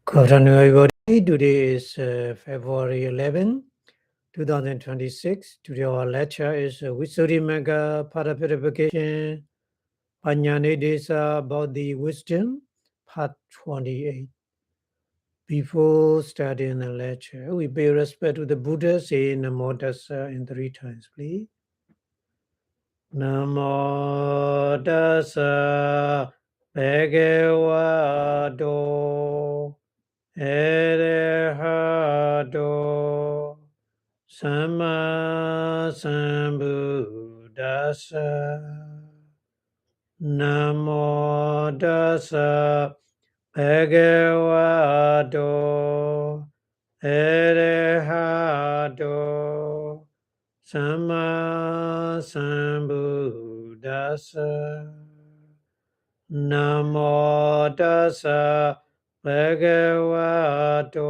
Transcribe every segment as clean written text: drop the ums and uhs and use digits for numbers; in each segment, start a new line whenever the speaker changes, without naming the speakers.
Good afternoon, everybody. Today is February 11, 2026. Today our lecture is Visuddhimagga Purification, Paññanidesa about the wisdom, part 28. Before starting the lecture, we pay respect to the Buddha, say Namo Tassa in 3 times, please. Namo Tassa Bhagavato Arahato Sama Sambuddhassa. Namo Tassa Bhagavato Arahato Sama Sambuddhassa. Namo Tassa Bhagavato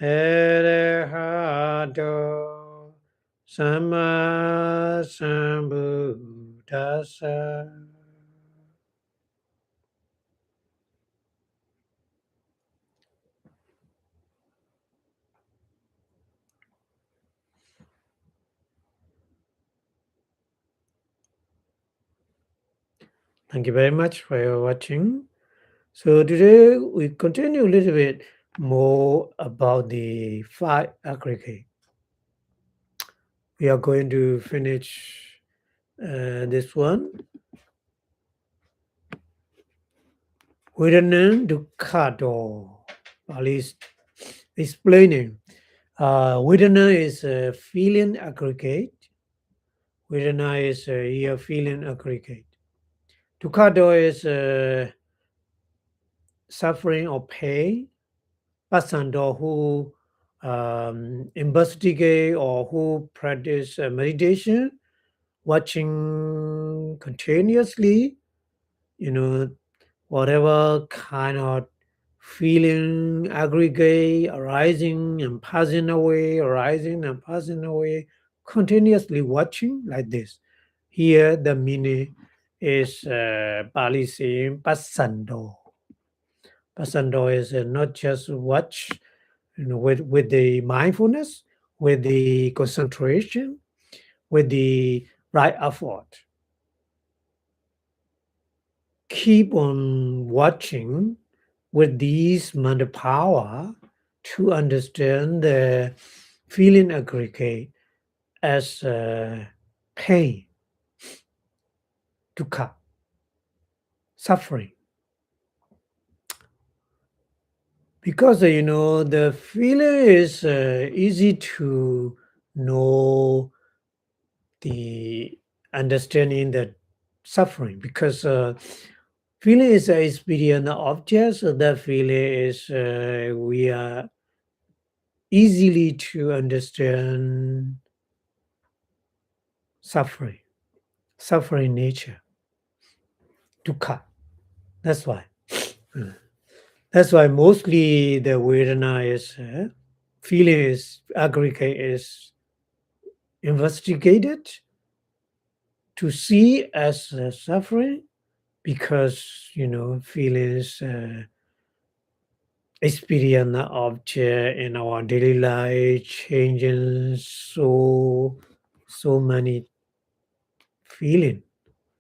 Arahato Sama Sambuddhassa. Thank you very much for your watching. So today we continue a little bit more about the 5 aggregate. We are going to finish this one. Vedana Dukkhato. Pali is explaining. Vedana is a feeling aggregate. Vedana is a feeling aggregate. Dukkhato is suffering or pain. Vipassanā who investigate or who practice meditation, watching continuously, whatever kind of feeling aggregate arising and passing away, arising and passing away, continuously watching like this. Here the meaning is Pali saying Vipassanā. Vipassanā is not just watch with the mindfulness, with the concentration, with the right effort. Keep on watching with these mental power to understand the feeling aggregate as pain, dukkha, suffering. Because, the feeling is easy to know the understanding that suffering, because feeling is an experience object, so that feeling is we are easily to understand suffering nature, dukkha. That's why. That's why mostly the Vedana is feeling is aggregate is investigated to see as suffering, because feelings experience object in our daily life changing so many feeling,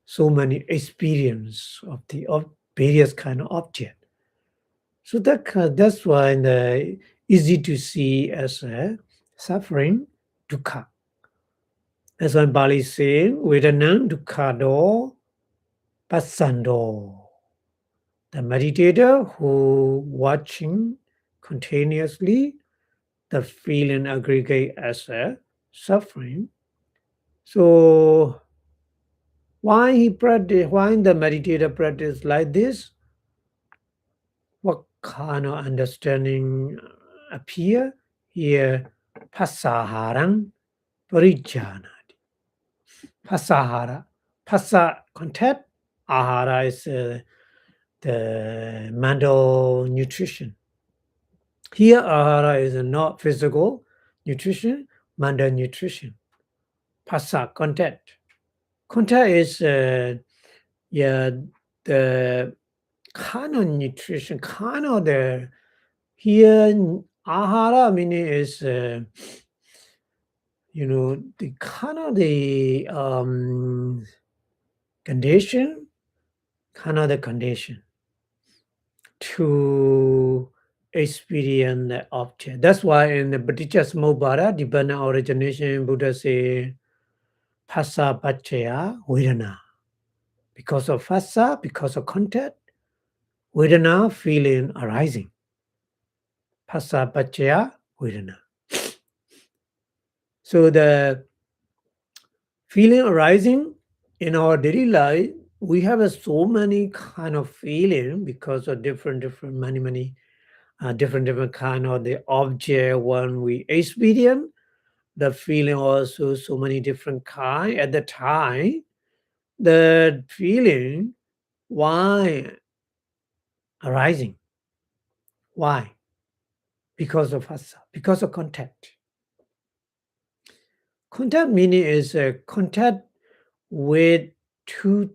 so many experience of various kind of object. So that's why the easy to see as a suffering, dukkha. That's why Bali is saying Vedana Dukkhato Vipassanā. The meditator who watching continuously the feeling aggregate as a suffering. So why the meditator practice like this? What kind of understanding appear here? Passaharang parijjanati. Passahara. Passa contact. Ahara is the mental nutrition. Here ahara is not physical nutrition, mental nutrition. Passa contact. Contact is the kind of nutrition, kind of the here ahara meaning is the kind of the condition, kind of the condition to experience the object. That's why in the Bodhisattva dependent origination, Buddha say phassa paccaya vedana. Because of phassa, because of contact, vedana feeling arising. Phassa paccaya vedana. So the feeling arising in our daily life, we have so many kind of feeling because of different many different kind of the object when we experience the feeling also so many different kind at the time. The feeling why arising? Why? Because of phassa, because of contact. Contact meaning is a contact with two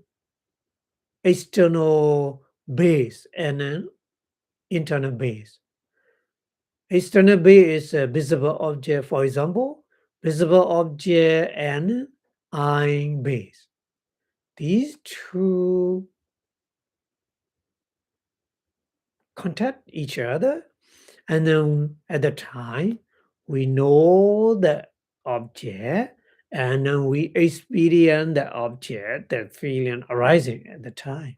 external base and an internal base. External base is a visible object, for example, visible object and eye base. These two contact each other, and then at the time we know the object, and then we experience the object, the feeling arising at the time.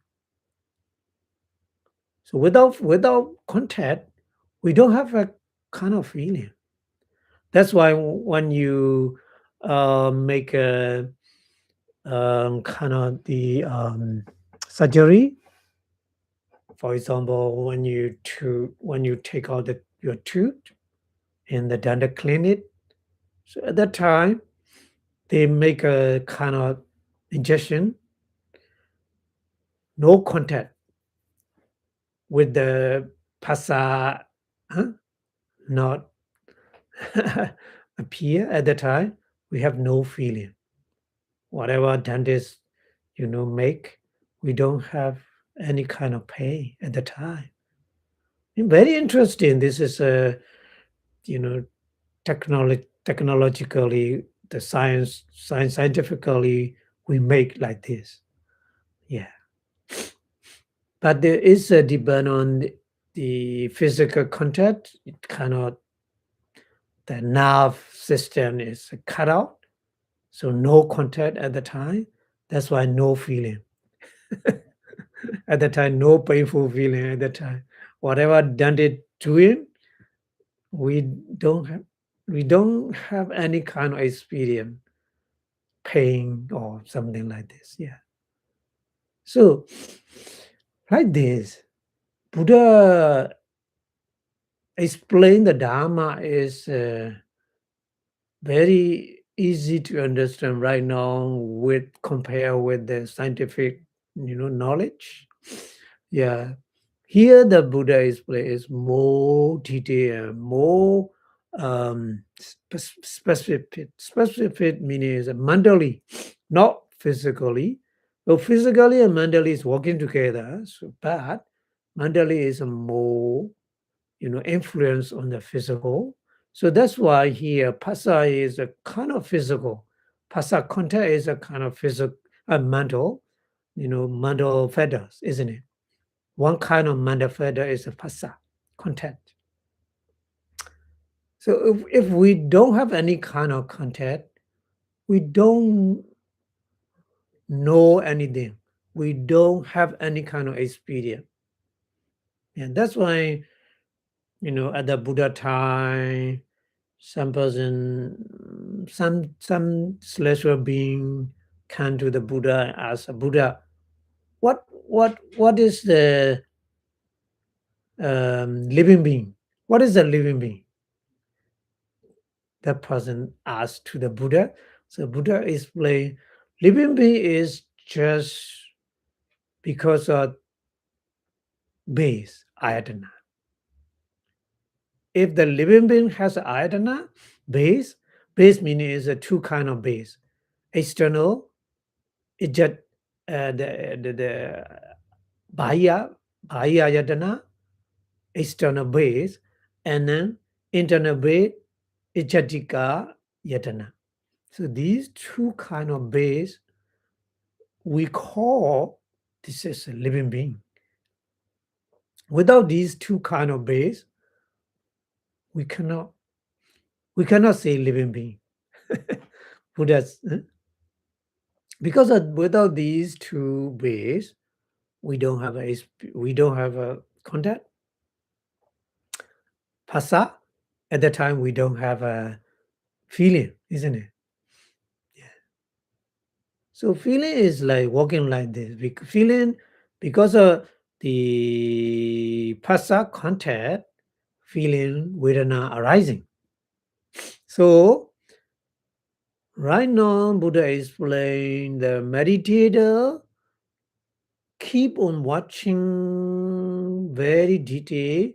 So without contact, we don't have a kind of feeling. That's why when you make a kind of the surgery, for example, when you take out your tooth in the dental clinic, so at that time they make a kind of injection, no contact with the phassa, not appear at the time. We have no feeling. Whatever dentist make, we don't have any kind of pain at the time. Very interesting. This is a technologically, the scientifically we make like this. Yeah. But there is a depend on the physical contact. It cannot, the nerve system is cut out, so no contact at the time. That's why no feeling. At the time, no painful feeling at the time. Whatever dentist doing, we don't have any kind of experience, pain or something like this. Yeah. So like this, Buddha explain the Dharma is very easy to understand right now with compare with the scientific knowledge. Yeah. Here the Buddha is more detailed, more specific. Specific meaning is mentally, not physically. So physically and mentally is working together. So, but mentally is a more influence on the physical. So that's why here phassa is a kind of physical. Phassa contact is a kind of physical, mental, mental feathers, isn't it? One kind of mental feather is a phassa contact. So if we don't have any kind of contact, we don't know anything. We don't have any kind of experience. And that's why, at the Buddha time, some person, some celestial being come to the Buddha and ask Buddha, what is the living being? What is the living being? That person asked to the Buddha. So Buddha explained, living being is just because of base, ayatana. If the living being has ayatana, base meaning is a two kind of base. External, it just the bahya Bhaya Yatana, external base, and then internal base, Ichatika Yatana. So these two kind of base, we call this is a living being. Without these two kind of base, we cannot say living being. Buddha's because without these two base, we don't have a contact. Phassa, at the time we don't have a feeling, isn't it? So feeling is like walking like this. Feeling because of the phassa contact, feeling vedana arising. So right now Buddha explained the meditator keep on watching very detailed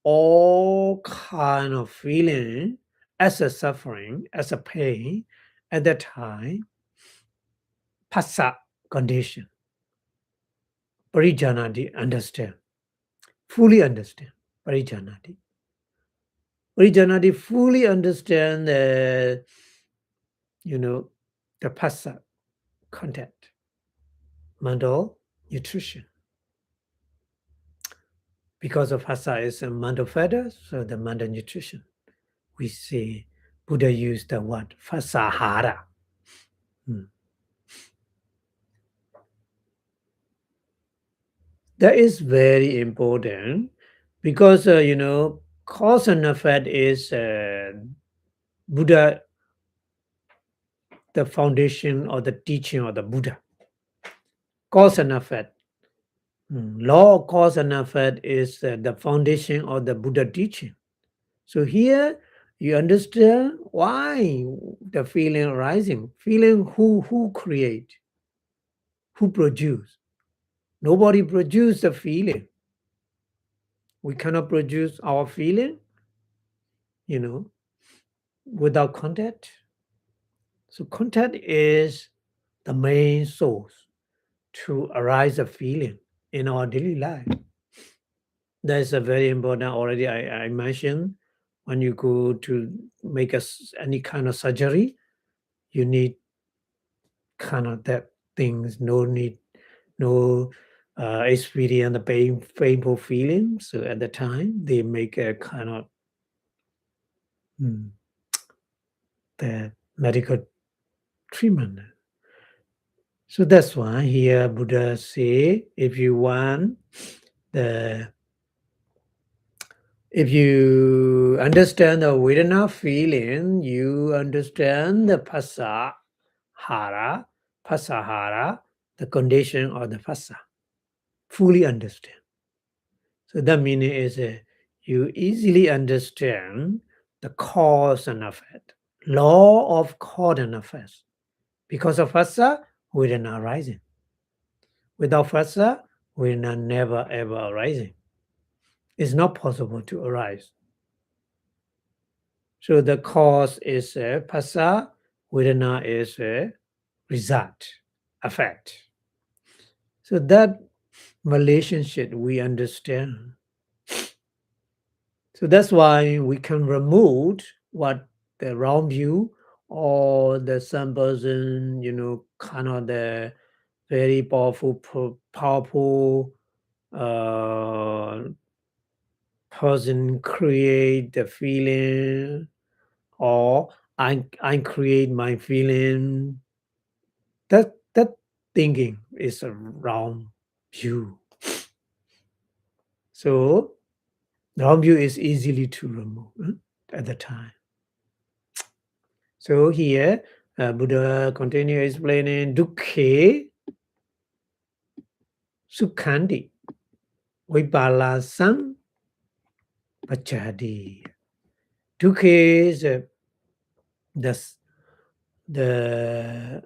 all kind of feeling as a suffering, as a pain at that time, phassa condition. Parijanati understand, fully understand. Parijanati. Parijanati fully understand the, the phassa contact, mental nutrition. Because of phassa is a mental fetter, so the mental nutrition. We see Buddha used the word phasahara. That is very important because cause and effect is Buddha, the foundation or the teaching of the Buddha. Cause and effect. Law of cause and effect is the foundation of the Buddha teaching. So here you understand why the feeling arising. Feeling who create, who produce. Nobody produce the feeling. We cannot produce our feeling, without contact. So contact is the main source to arise a feeling in our daily life. That is a very important already I mentioned. When you go to make any kind of surgery, you need kind of that things, no experience the painful feeling. So at the time they make a kind of the medical treatment. So that's why here Buddha say, if you understand the Vedana feeling, you understand the pasahara, the condition of the phassa. Fully understand. So that meaning is you easily understand the cause and effect, law of cause and effect. Because of phassa, Vedana arising. Without phassa, Vedana never ever arising. It's not possible to arise. So the cause is phassa, Vedana is result, effect. So that relationship we understand. So that's why we can remove what the wrong view or the some person, kind of the very powerful uh, person create the feeling, or I create my feeling. That thinking is a wrong view. So the wrong view is easily to remove at the time. So here Buddha continue explaining dukkhe sukkhandi vipalasam pachadi. Dukkhe is the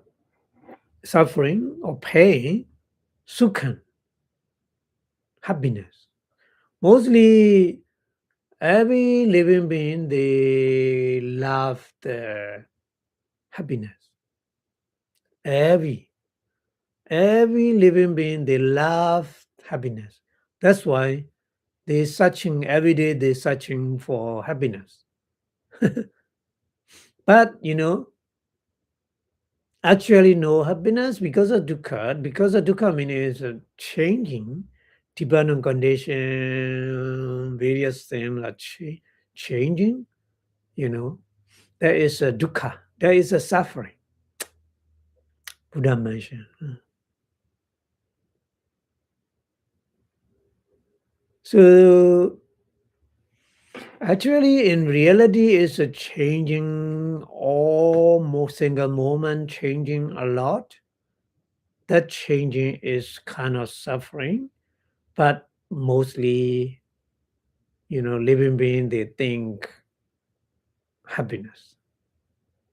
suffering or pain, sukhan, happiness. Mostly every living being, they love the happiness. Every living being, they love happiness. That's why they're searching every day, they're searching for happiness. But actually no happiness because of dukkha. Because of dukkha means changing, dependent condition, various things are changing. There is a dukkha, there is a suffering. Buddha mentioned. So actually, in reality, it's a changing almost single moment, changing a lot. That changing is kind of suffering, but mostly, living being they think happiness.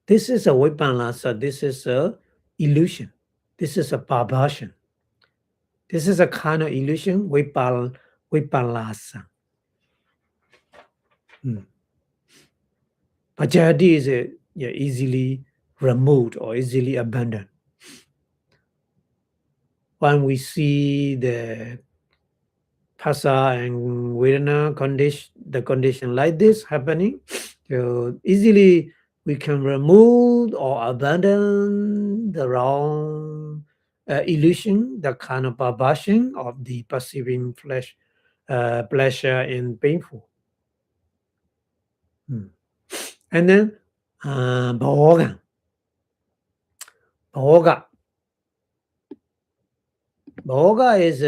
This is a Vipassanā, this is a illusion. This is a perversion. This is a kind of illusion, Vipassanā. Majority is easily removed or easily abandoned. When we see the Phassa and Vedana condition like this happening, so easily we can remove or abandon the wrong illusion, the kind of perversion of the perceiving flesh, pleasure and painful. And then bhoga. Bhoga is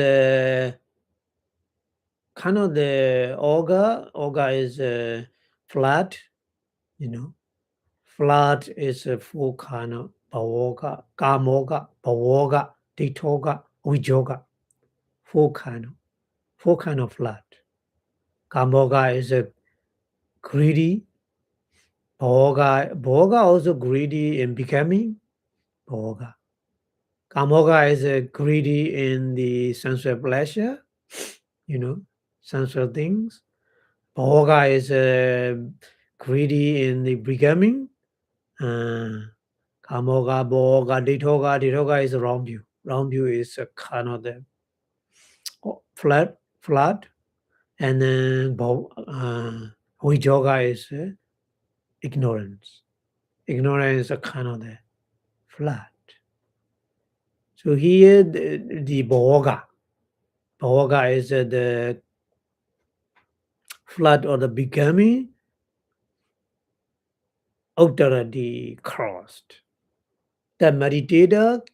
kind of the Oga is flat, Flat is a full kind of bhavoga, kamoga, bhavoga, ditoga, vijoga. Full kind of flat. Kamoga is a greedy. Bhoga also greedy in becoming. Bhoga. Kamoga is a greedy in the sensual pleasure, sensual things. Bhoga is greedy in the becoming. Kamoga, Bhoga, Ditoga is a wrong view. Wrong view is a kind of the flat, and then Vijoga is ignorance. Ignorance is a kind of the flat. So here the Bhoga is the flat or the becoming already crossed. The meditator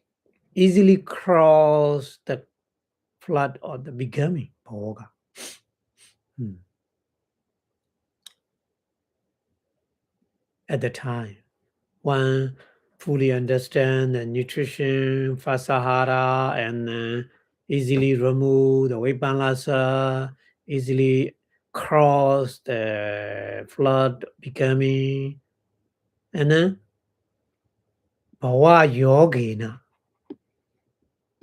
easily cross the flat or the becoming Bhoga. At the time, one fully understand the nutrition, fasahara, and easily remove the Vipassanā, easily cross the flood becoming, and then bhava yogena.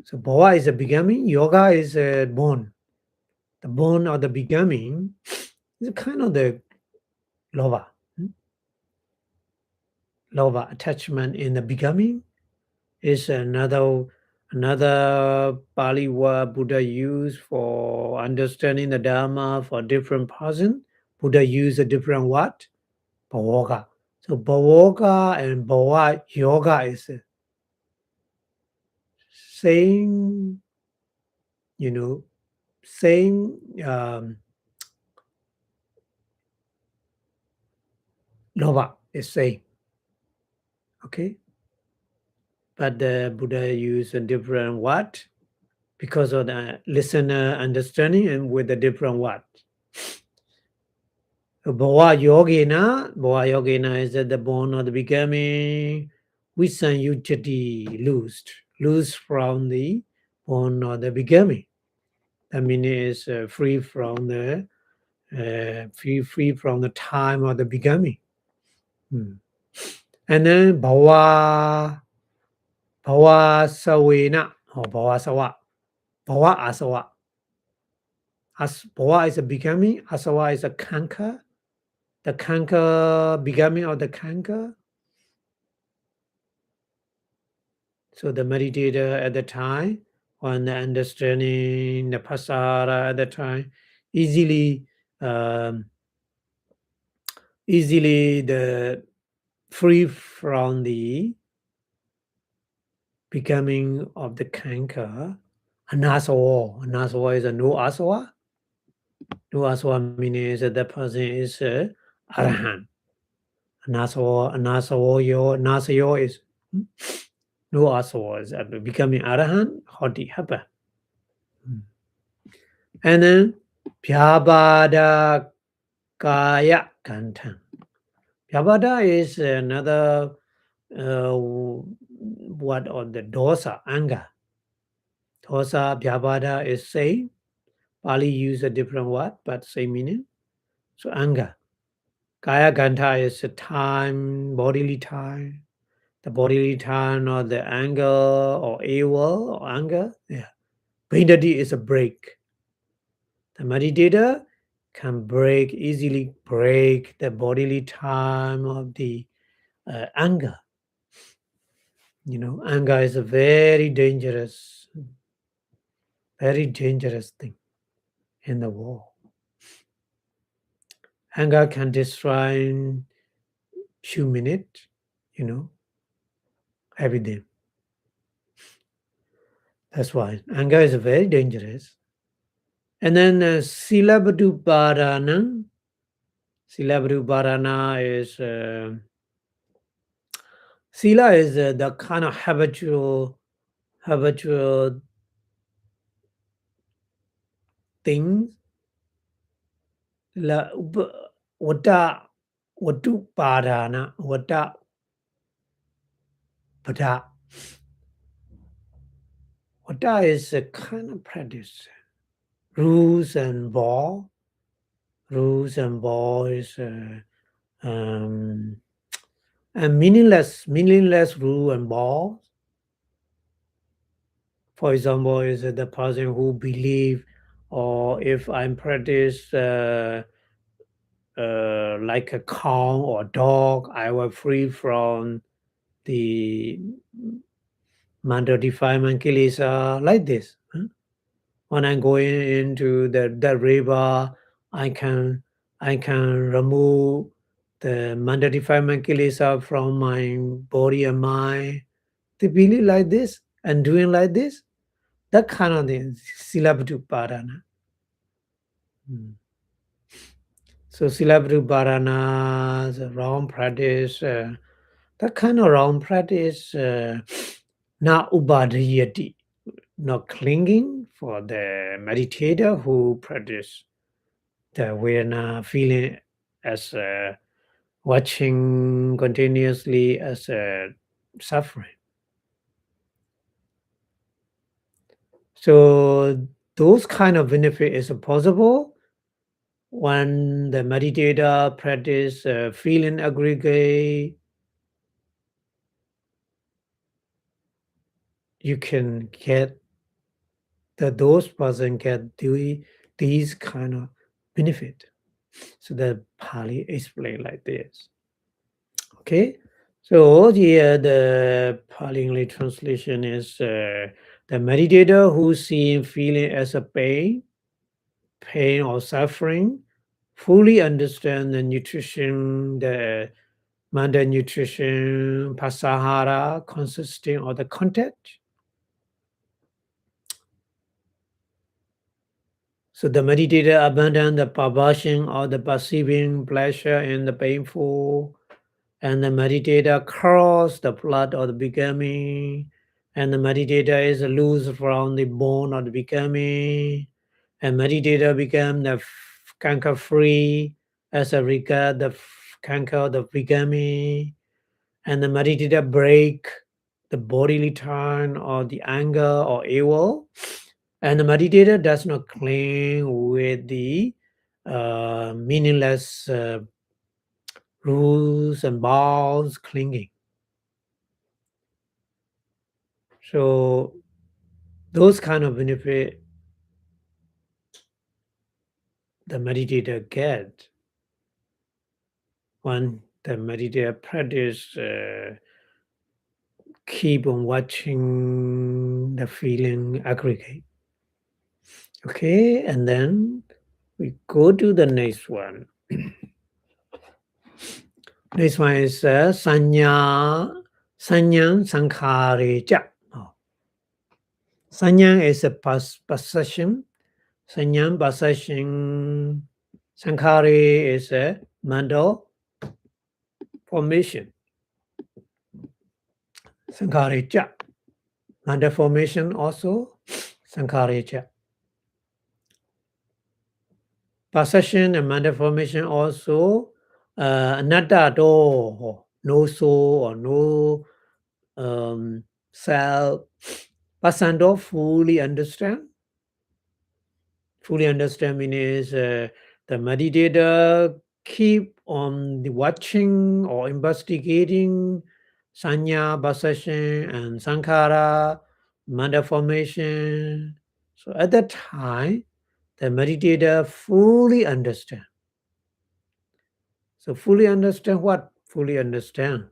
So bhava is a becoming, yoga is a born. The born or the becoming is kind of the lova. Lova attachment in the becoming is another Pali word Buddha used for understanding the Dharma for different person. Buddha used a different word, bhavoga. So bhavoga and bhava yoga is same, same lova is same. Okay, but the Buddha used a different word because of the listener understanding and with a different word. Bhava yogena is at the born of the becoming. Visanyujati loose from the born of the becoming. That means is free from the free from the time of the becoming. And then bhava savena or bhava sawa. Bhava asawa. Bhava is a becoming, asawa is a canker. The canker, becoming of the canker. So the meditator at the time when understanding the pasara at the time, easily, easily the free from the becoming of the canker. Anasawa is a no asawa. No asawa meaning is that the person is arahant. Nasayo is no asawa is becoming arahant, hoti happen. And then Pyabada Kaya Kantan. Pyabada is another word of the dosa, anger. Dosa, Pyabada is same. Pali use a different word, but same meaning. So anger. Kaya Ganta is a time, bodily time. The bodily time or the anger or evil or anger. Yeah. Bindadi is a break. The meditator can easily break the bodily time of the anger. Anger is a very dangerous thing in the world. Anger can destroy in few minutes, everything. That's why anger is very dangerous. And then Silabadu Parana. Silabadu Parana is Sila is the kind of habitual things. La Wata Watu Parana Wata Pada. Wata is a kind of practice. Rules and law. Rules and law is and meaningless rule and law. For example, is the person who believe, or if I'm practice like a cow or dog, I will free from the mental defilement kilesa, like this. When I'm going into the river, I can remove the mental defilement kilesa from my body and mind. They believe like this and doing like this. That kind of thing, silabdu parana. So silabdu parana, the wrong practice, that kind of wrong practice, not ubadhiyati, not clinging for the meditator who practice the awareness feeling as watching continuously as suffering. So those kind of benefit is possible when the meditator practice feeling aggregate. You can get those person get these kind of benefit. So the Pali explain like this. Okay, so here the Pali English translation is the meditator who see feeling as a pain or suffering, fully understand the nutrition, the manda nutrition, pasahara consisting of the content. So the meditator abandon the perversion or the perceiving pleasure in the painful, and the meditator cross the flood of the becoming, and the meditator is loose from the bone of the becoming, and meditator become the canker free as a regard the canker of the becoming, and the meditator break the bodily turn or the anger or evil, and the meditator does not cling with the meaningless rules and bounds clinging. So those kind of benefit the meditator get when the meditator practice keep on watching the feeling aggregate. Okay, and then we go to the next one. Next one is Sanyam Sankhare Cha. Oh. Sanyam is a possession. Sanyam possession. Sankhare is a mental formation. Sankhare Cha. Mental formation also. Sankhare Cha. Possession and mental formation also. Anatta do, no soul or no self. Pasando fully understand. Fully understand means the meditator keep on the watching or investigating sanya, possession, and sankhara, mental formation. So at that time, the meditator fully understand. So fully understand what? Fully understand.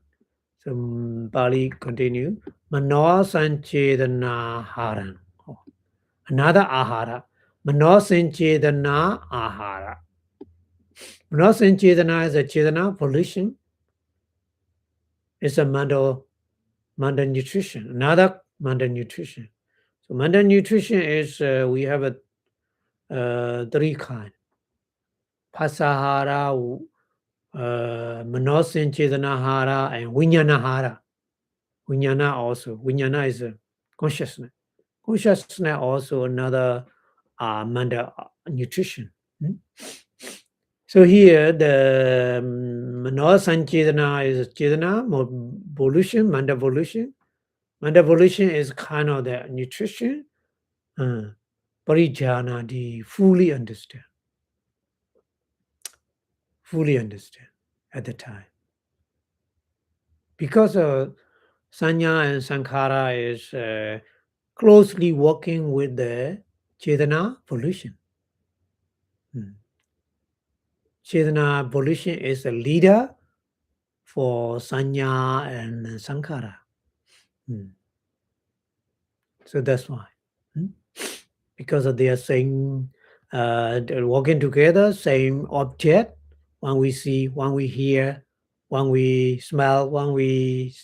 So Bali continue. Mano sanchedana haran. Oh, another ahara. Mano sanchedana ahara. Mano sanchedana is a chedana pollution. It's a mental nutrition. Another mental nutrition. So mental nutrition is we have three kind. Pasahara, Mano sanchedana hara, and vinyana hara. Vijnana also. Vijnana is a consciousness. Consciousness also another mental nutrition. So here the Mano Sanchedana is Chedana, volition, mental volition. Mental volition is kind of the nutrition. Parijana, the fully understand. Fully understand at the time. Because Sanya and Sankhara is closely working with the Chetana volition. Chetana volition is a leader for Sanya and Sankhara. So that's why. Because of their same, they're working together, same object. When we see, when we hear, when we smell, when we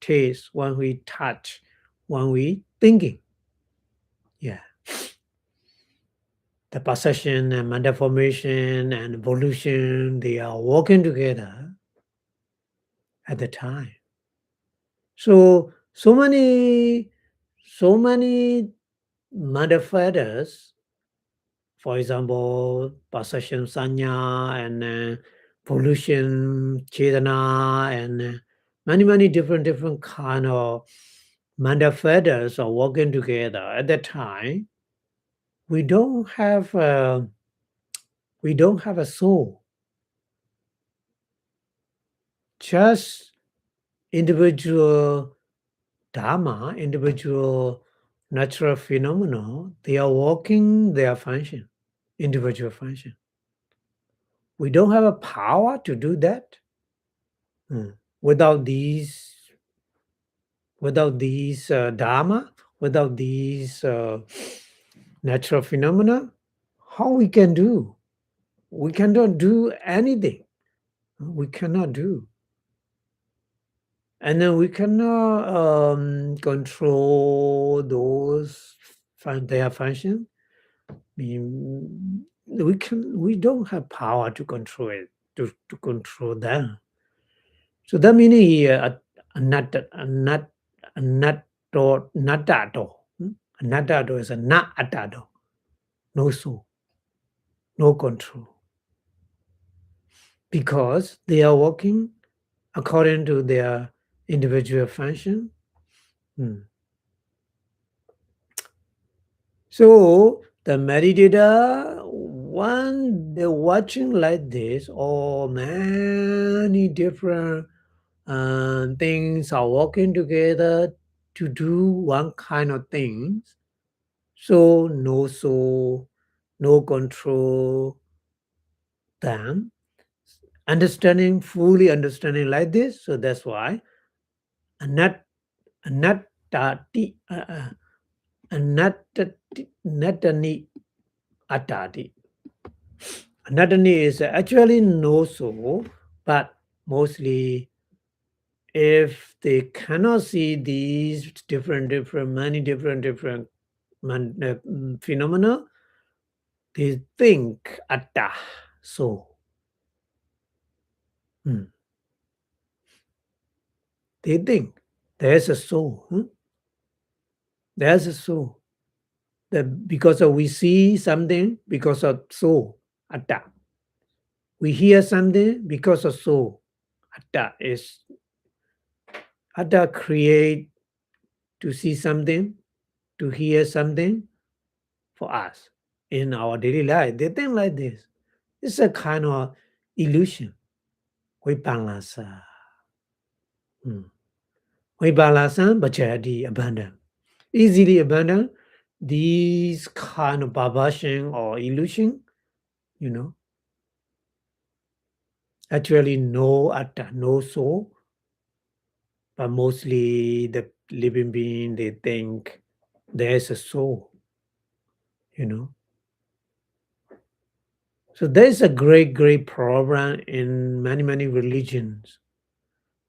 taste, when we touch, when we thinking. Yeah. The possession and mental formation and evolution, they are working together at the time. So many manifestors, for example, possession sanya and pollution chetana and many different kind of manifestors are working together at that time. We don't have a soul. Just individual dharma, individual natural phenomena, they are working their function, individual function. We don't have a power to do that. Without these dharma, without these natural phenomena, how we can do? We cannot do anything. We cannot do. And then we cannot control those their function. We don't have power to control it, to control them. So that meaning here anatta is a na attado, no soul, no control. Because they are working according to their individual function. So the meditator, when they're watching like this, many different things are working together to do one kind of things. So no soul, no control, them fully understanding like this. So that's why anattati, anattani attati. Anattani is actually no soul, but mostly if they cannot see these many different phenomena, they think atta, so. Hmm. They think there's a soul. There's a soul. That because of we see something because of soul, atta. We hear something because of soul, atta create to see something, to hear something for us in our daily life. They think like this. It's a kind of illusion. Vipassanā. Vipassanā, bhajati, abandon. Easily abandon these kind of perversion or illusion, actually no atta, no soul, but mostly the living being, they think there's a soul, So there's a great problem in many religions.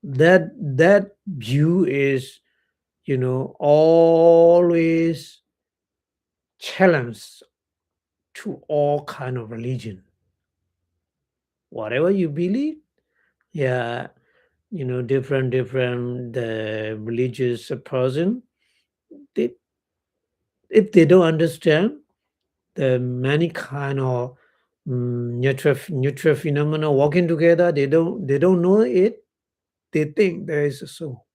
That view is, always challenged to all kind of religion. Whatever you believe, yeah, different the religious person, they, if they don't understand the many kind of neutral phenomena working together, they don't know it. They think there is a soul.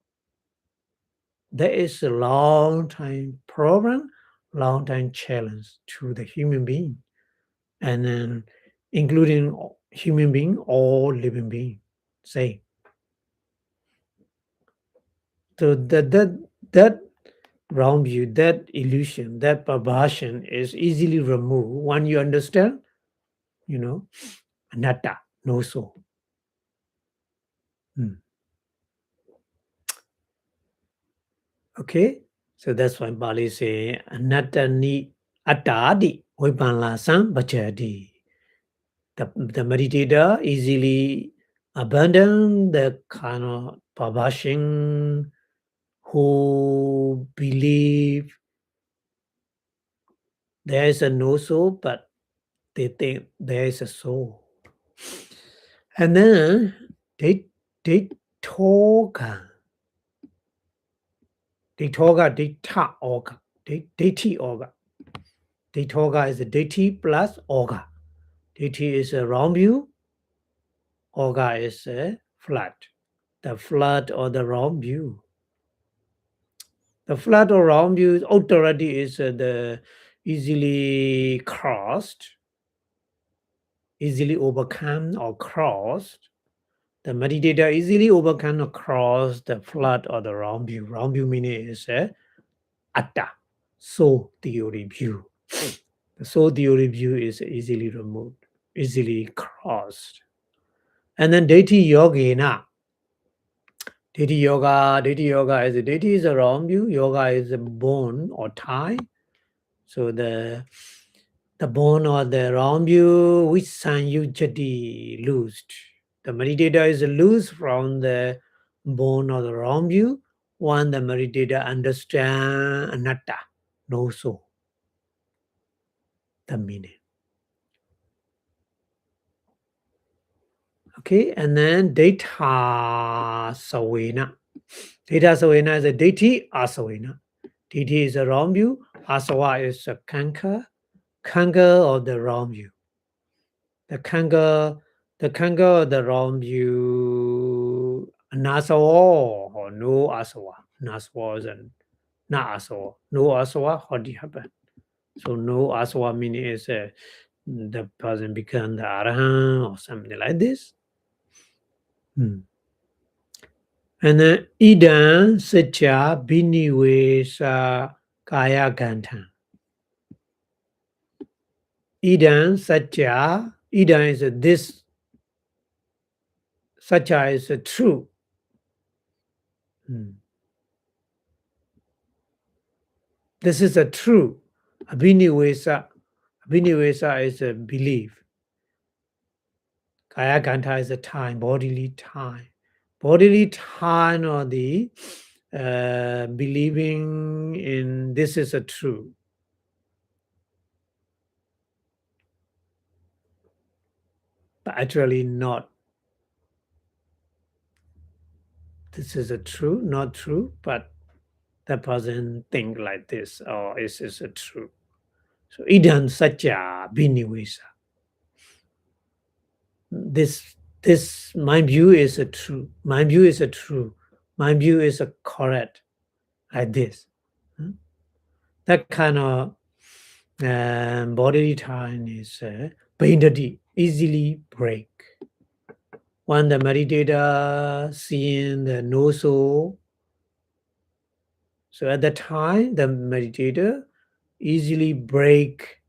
There is a long time problem, long time challenge to the human being, and then including human being or living being. Say so that wrong view, that illusion, that perversion is easily removed when you understand, anatta, no soul. Okay, so that's why Bali say anatta ni attadi vipassanā bhajati. The meditator easily abandon the kind of perversion who believe there is a no soul, but they think there is a soul. And then they toga. Data orga. Deity orga. Detoga is a deity plus orga. Deity is a round view. Orga is a flat. The flat or the round view. The flat or round view authority is the easily crossed, easily overcome or crossed. The meditator easily overcome or cross the flat or the round view. Round view meaning is atta, soul theory view. The soul theory view is easily removed, easily crossed. And then deity yogena. Deity yoga is deity is a round view, yoga is a bone or tie. So the bone or the round view, which sign you jadi loosed. The meditator is loose from the bone or the round view. When the meditator understand anatta, no soul, the meaning. Okay, and then data sawena. Data sawena is a deity asawena. Deity is a round view. Asawa is a kanka of the round view. The kanka of the round view. Nasawa or no asawa. Nasawa is not asawa. No asawa, what do you happen? So no asawa meaning is the person become the arahant or something like this. And then idam satya binivesa kaya gantha. Idam satya, idam is this, satya is true. This is a true. Abhinivesa. Abhinivesa is a belief. Kaya Ganta is a time, bodily time. Bodily time or the believing in this is a true. But actually not. This is a true, not true, but the person think like this, or is this a true? So idam satya binivesa. This my view is a true. My view is a true. My view is a correct. Like this. That kind of bodily time is painted easily break. When the meditator seeing the no soul, so at the time the meditator easily break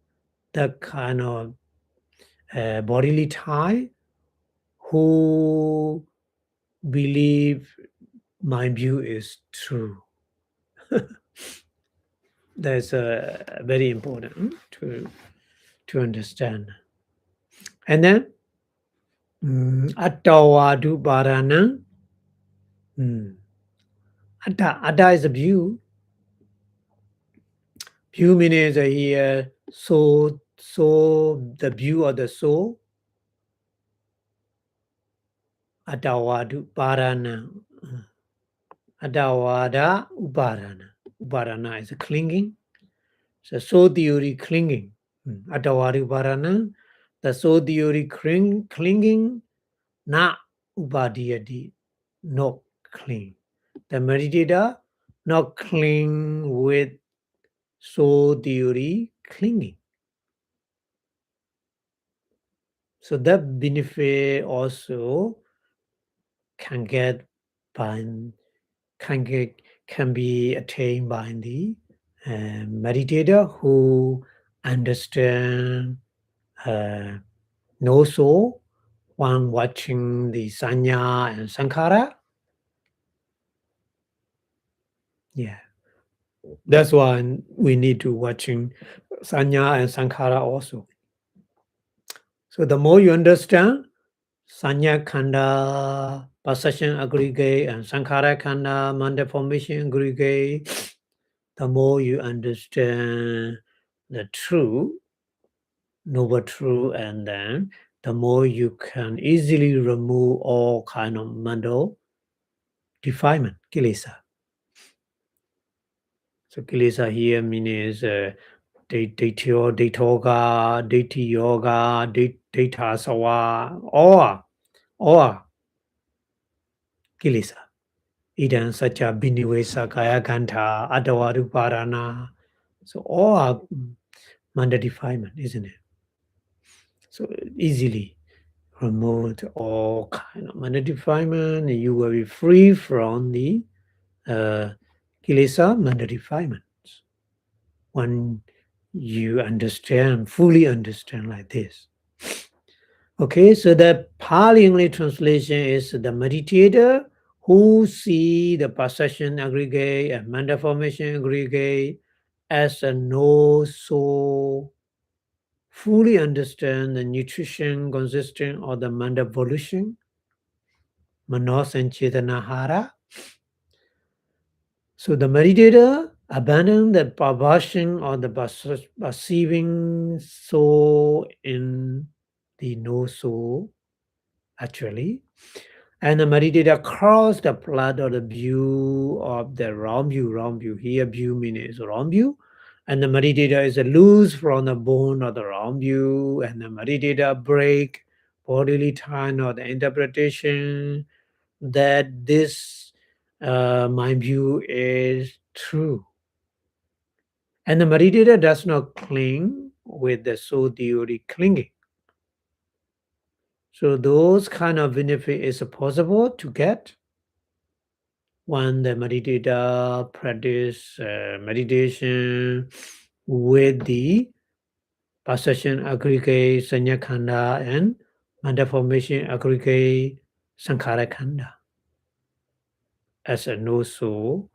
that kind of bodily tie who believe my view is true. That's very important to understand. And then attawadu parana. Atta is a view. View means here so the view of the soul. Attawadu parana. Attawada uparana. Uparana is clinging. So soul theory clinging. Attawadu uparana. The soul theory clinging. Na upadiyati. Not cling. The meditator not cling with soul theory clinging. So that benefit also can be attained by the meditator who understand no soul when watching the sanya and sankhara. Yeah, that's why we need to watching sanya and sankhara also. So the more you understand sanya khanda, perception aggregate, and sankhara khanda, mental formation aggregate, the more you understand the true, noble true, and then the more you can easily remove all kind of mental defilement, kilesa. So kilesa here means data yoga, data sawa, or kilesa. Idam sacha binivesa kaya ganta adavaru parana. So all are mental defilement, isn't it? So easily remove all kind of mental defilement, and you will be free from the kilesa mental defilements. When you understand, fully understand like this. Okay, so the Pali English translation is the meditator who see the perception aggregate and mental formation aggregate as a no soul, fully understand the nutrition consisting of the mental volition, manos and chetanahara. So the meditator abandon the perversion or the perceiving soul in the no soul, actually. And the meditator cross the blood or the view of the wrong view. Here view means wrong view. And the meditator is loose from the bone of the wrong view. And the meditator break bodily time or the interpretation that this my view is true. And the meditator does not cling with the soul theory clinging. So those kind of benefit is possible to get when the meditator practice meditation with the perception aggregate sanya khanda and mental formation aggregate sankhara khanda as a no soul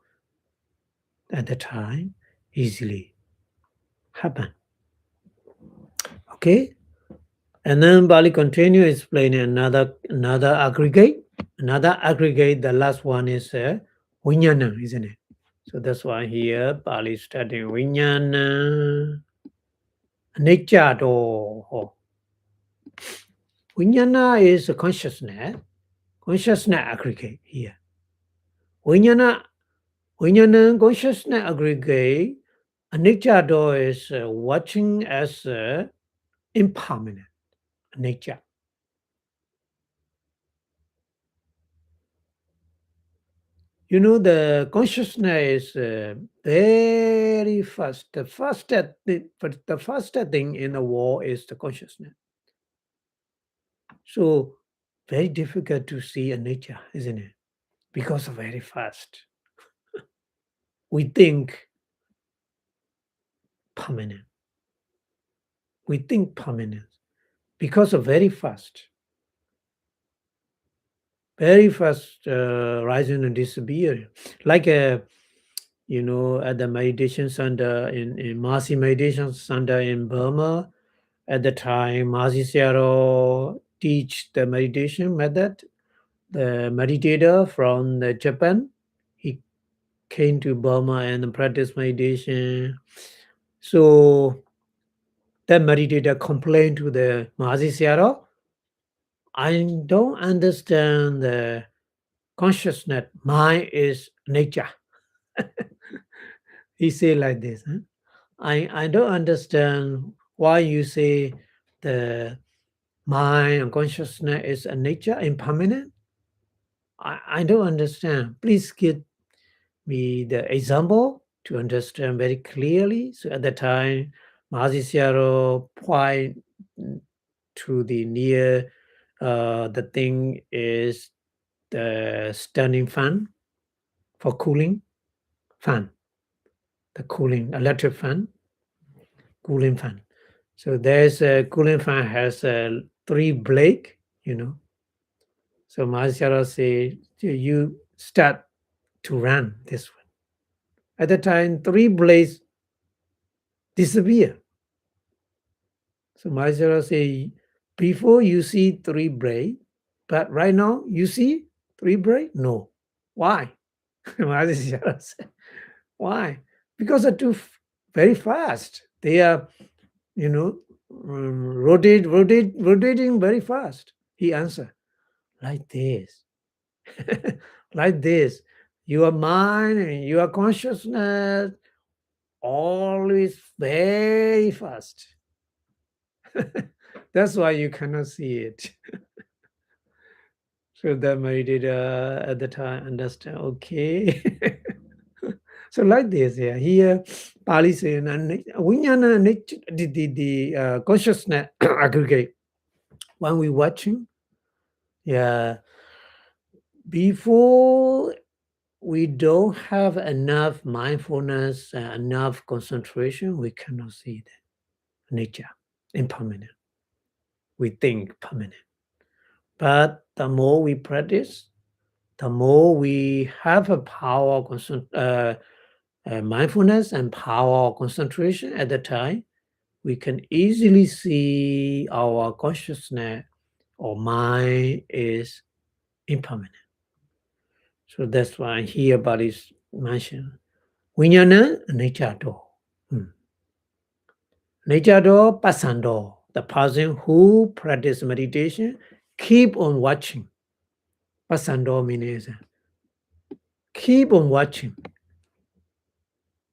at the time easily happen. Okay, and then Bali continue explaining another aggregate. Another aggregate. The last one is Vijnana, isn't it? So that's why here Bali studying Vijnana, nature. Vijnana is a consciousness aggregate here. Vijnana consciousness aggregate. Nature is watching as impermanent nature. You know, the consciousness is very fast. The first thing in the world is the consciousness. So very difficult to see a nature, isn't it? Because of very fast. We think permanent. We think permanent because of very fast rising and disappearing. Like you know, at the meditation center in Masi meditation center in Burma, at the time Masi Sayadaw teach the meditation method. The meditator from Japan, he came to Burma and practiced meditation. So that meditator complained to the Masi Sayadaw, I don't understand the consciousness. Mind is nature. He said like this. Huh? I don't understand why you say the mind and consciousness is a nature impermanent. I don't understand. Please give me the example to understand very clearly. So at the time, Mahasi Sayadaw point to the near the thing is the standing fan for cooling fan, the cooling electric fan, cooling fan. So there's a cooling fan has a 3 blade, you know. So Mahasi Sayadaw say you start to run this one. At the time, 3 blades disappear. So Mahasi Sayadaw say, before you see 3 blades, but right now you see 3 blades? No. Why? Mahasi Sayadaw say, why? Because they're very fast. They are, you know, rotating very fast. He answered, like this. Like this. Your mind and your consciousness always very fast. That's why you cannot see it. So the meditator at the time understand, okay. So like this, yeah. Here, Pali saying, Vijnana, the consciousness aggregate. When we watching, yeah, before we don't have enough mindfulness, enough concentration, we cannot see the nature impermanent. We think permanent. But the more we practice, the more we have a power, mindfulness and power concentration at the time, we can easily see our consciousness or mind is impermanent. So that's why here Bali is mentioned. Vijnana nature do. Nature do pasando. The person who practice meditation keep on watching. Pasando means keep on watching.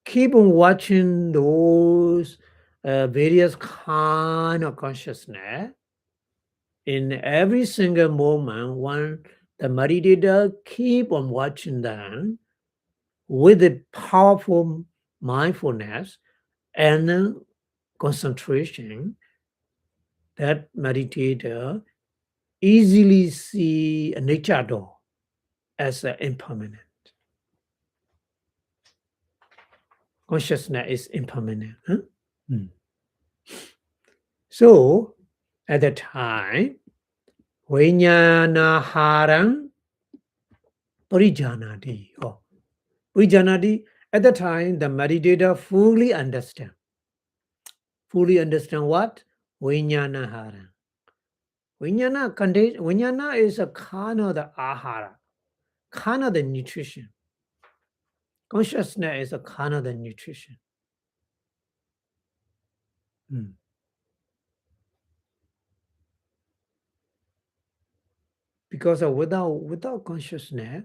Keep on watching those various kind of consciousness in every single moment. When the meditator keep on watching them with a powerful mindfulness and concentration, that meditator easily see a nature door as impermanent. Consciousness is impermanent. Huh? So at the time, Vijnana harang parijanati. Parijanati At the time, the meditator fully understand. Fully understand what? Vijnana hara. Vijnana is a kind of the ahara, kind of the nutrition. Consciousness is a kind of the nutrition. Mm. Because without consciousness,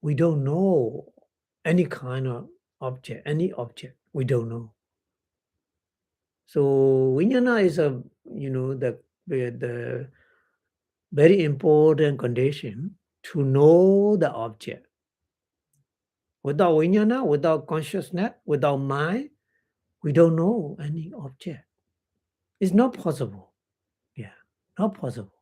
we don't know any kind of object, any object. We don't know. So vijnana is the very important condition to know the object. Without vijnana, without consciousness, without mind, we don't know any object. It's not possible. Yeah, not possible.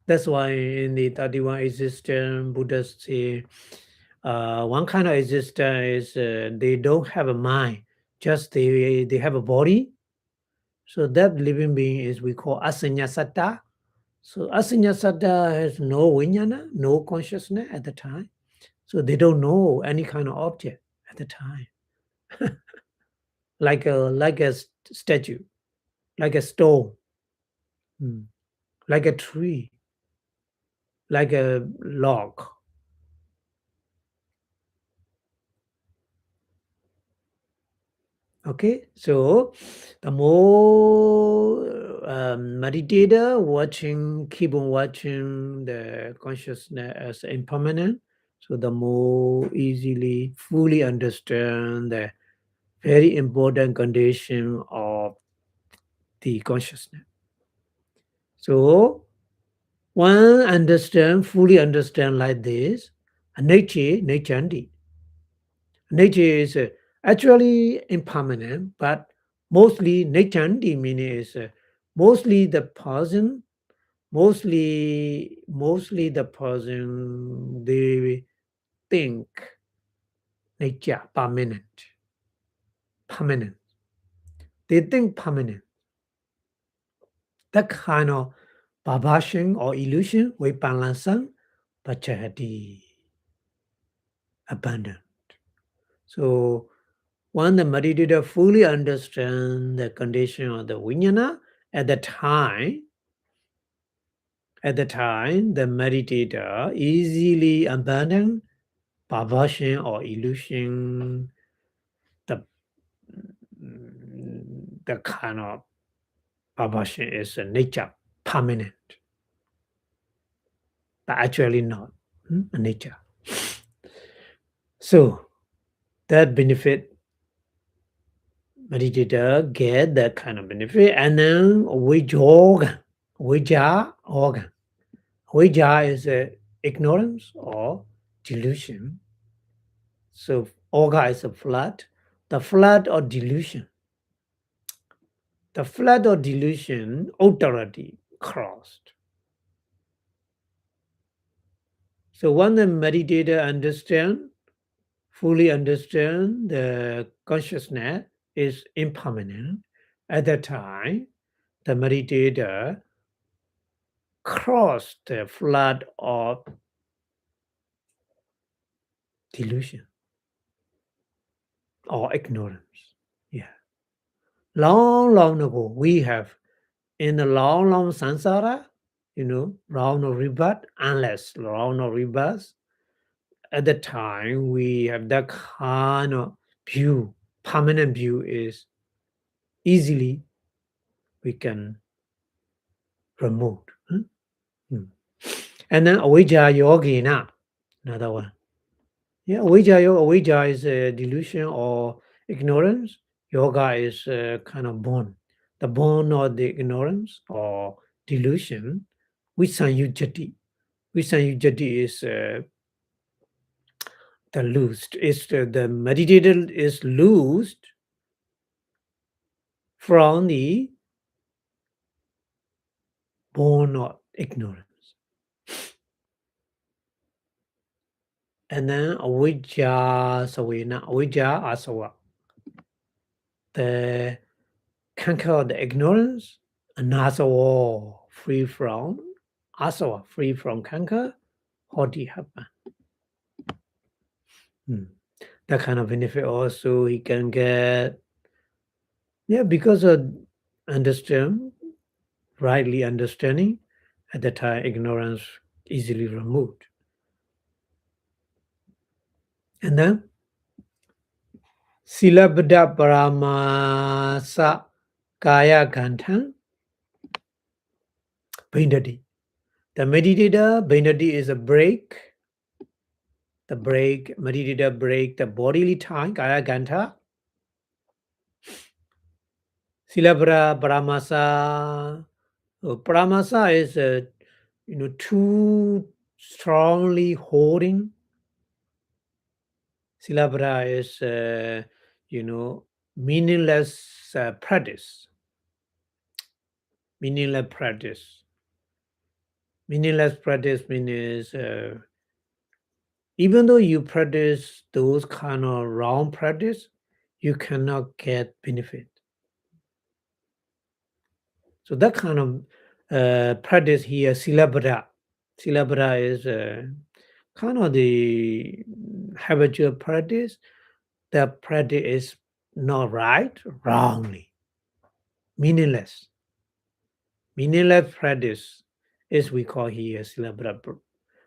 That's why in the 31 existence, Buddhists say one kind of existence is they don't have a mind, just they have a body. So that living being is we call asanya satta. So asanya satta has no vijnana, no consciousness at the time. So they don't know any kind of object at the time. like a statue, like a stone, like a tree, like a log. Okay, so the more meditator keep on watching the consciousness as impermanent, so the more easily fully understand the very important condition of the consciousness. So one fully understand like this, nature is actually impermanent, but mostly Nechandi meaning is mostly the person, mostly the person they think nature permanent. They think permanent. That kind of babashing or illusion, Vipassanā, Pachahati, abandoned. So when the meditator fully understands the condition of the vijnana, at the time, the meditator easily abandon perversion or illusion, the, the kind of perversion is a nature permanent, but actually not a nature. So that benefit meditator get that kind of benefit, and then vijja organ. Vijja is ignorance or delusion. So orga is a flood. The flood or delusion. The flood or delusion authority crossed. So when the meditator fully understand the consciousness is impermanent, at that time, the meditator crossed the flood of delusion or ignorance. Yeah. Long ago, we have in the long samsara, round of rebirth, endless round of rebirth. At the time, we have that kind of view, permanent view is easily we can remove. And then avijja yogina, another one. Yeah, avijja is a delusion or ignorance. Yoga is kind of born. The born of the ignorance or delusion. Visanyujati. Visanyujati is the loosed. Is the meditator is loosed from the born of ignorance. And then avijja savina, avijja asava. The canker of the ignorance, anasava, free from asava, free from canker, hoti happen. That kind of benefit also he can get. Yeah, because of rightly understanding, at the time ignorance easily removed. And then Silabda Paramasa Kaya Gantan Bindadi. The meditator, Bindadi is a break. The break, meditator break the bodily time, Kaya Ganta. Silabra Paramasa. Paramasa is too strongly holding. Silabra is meaningless practice. Meaningless practice. Meaningless practice means even though you practice those kind of wrong practice, you cannot get benefit. So that kind of practice here, silabra. Silabra is kind of the habitual practice. The practice is not right, wrongly, meaningless. Meaningless practice is we call here silabra.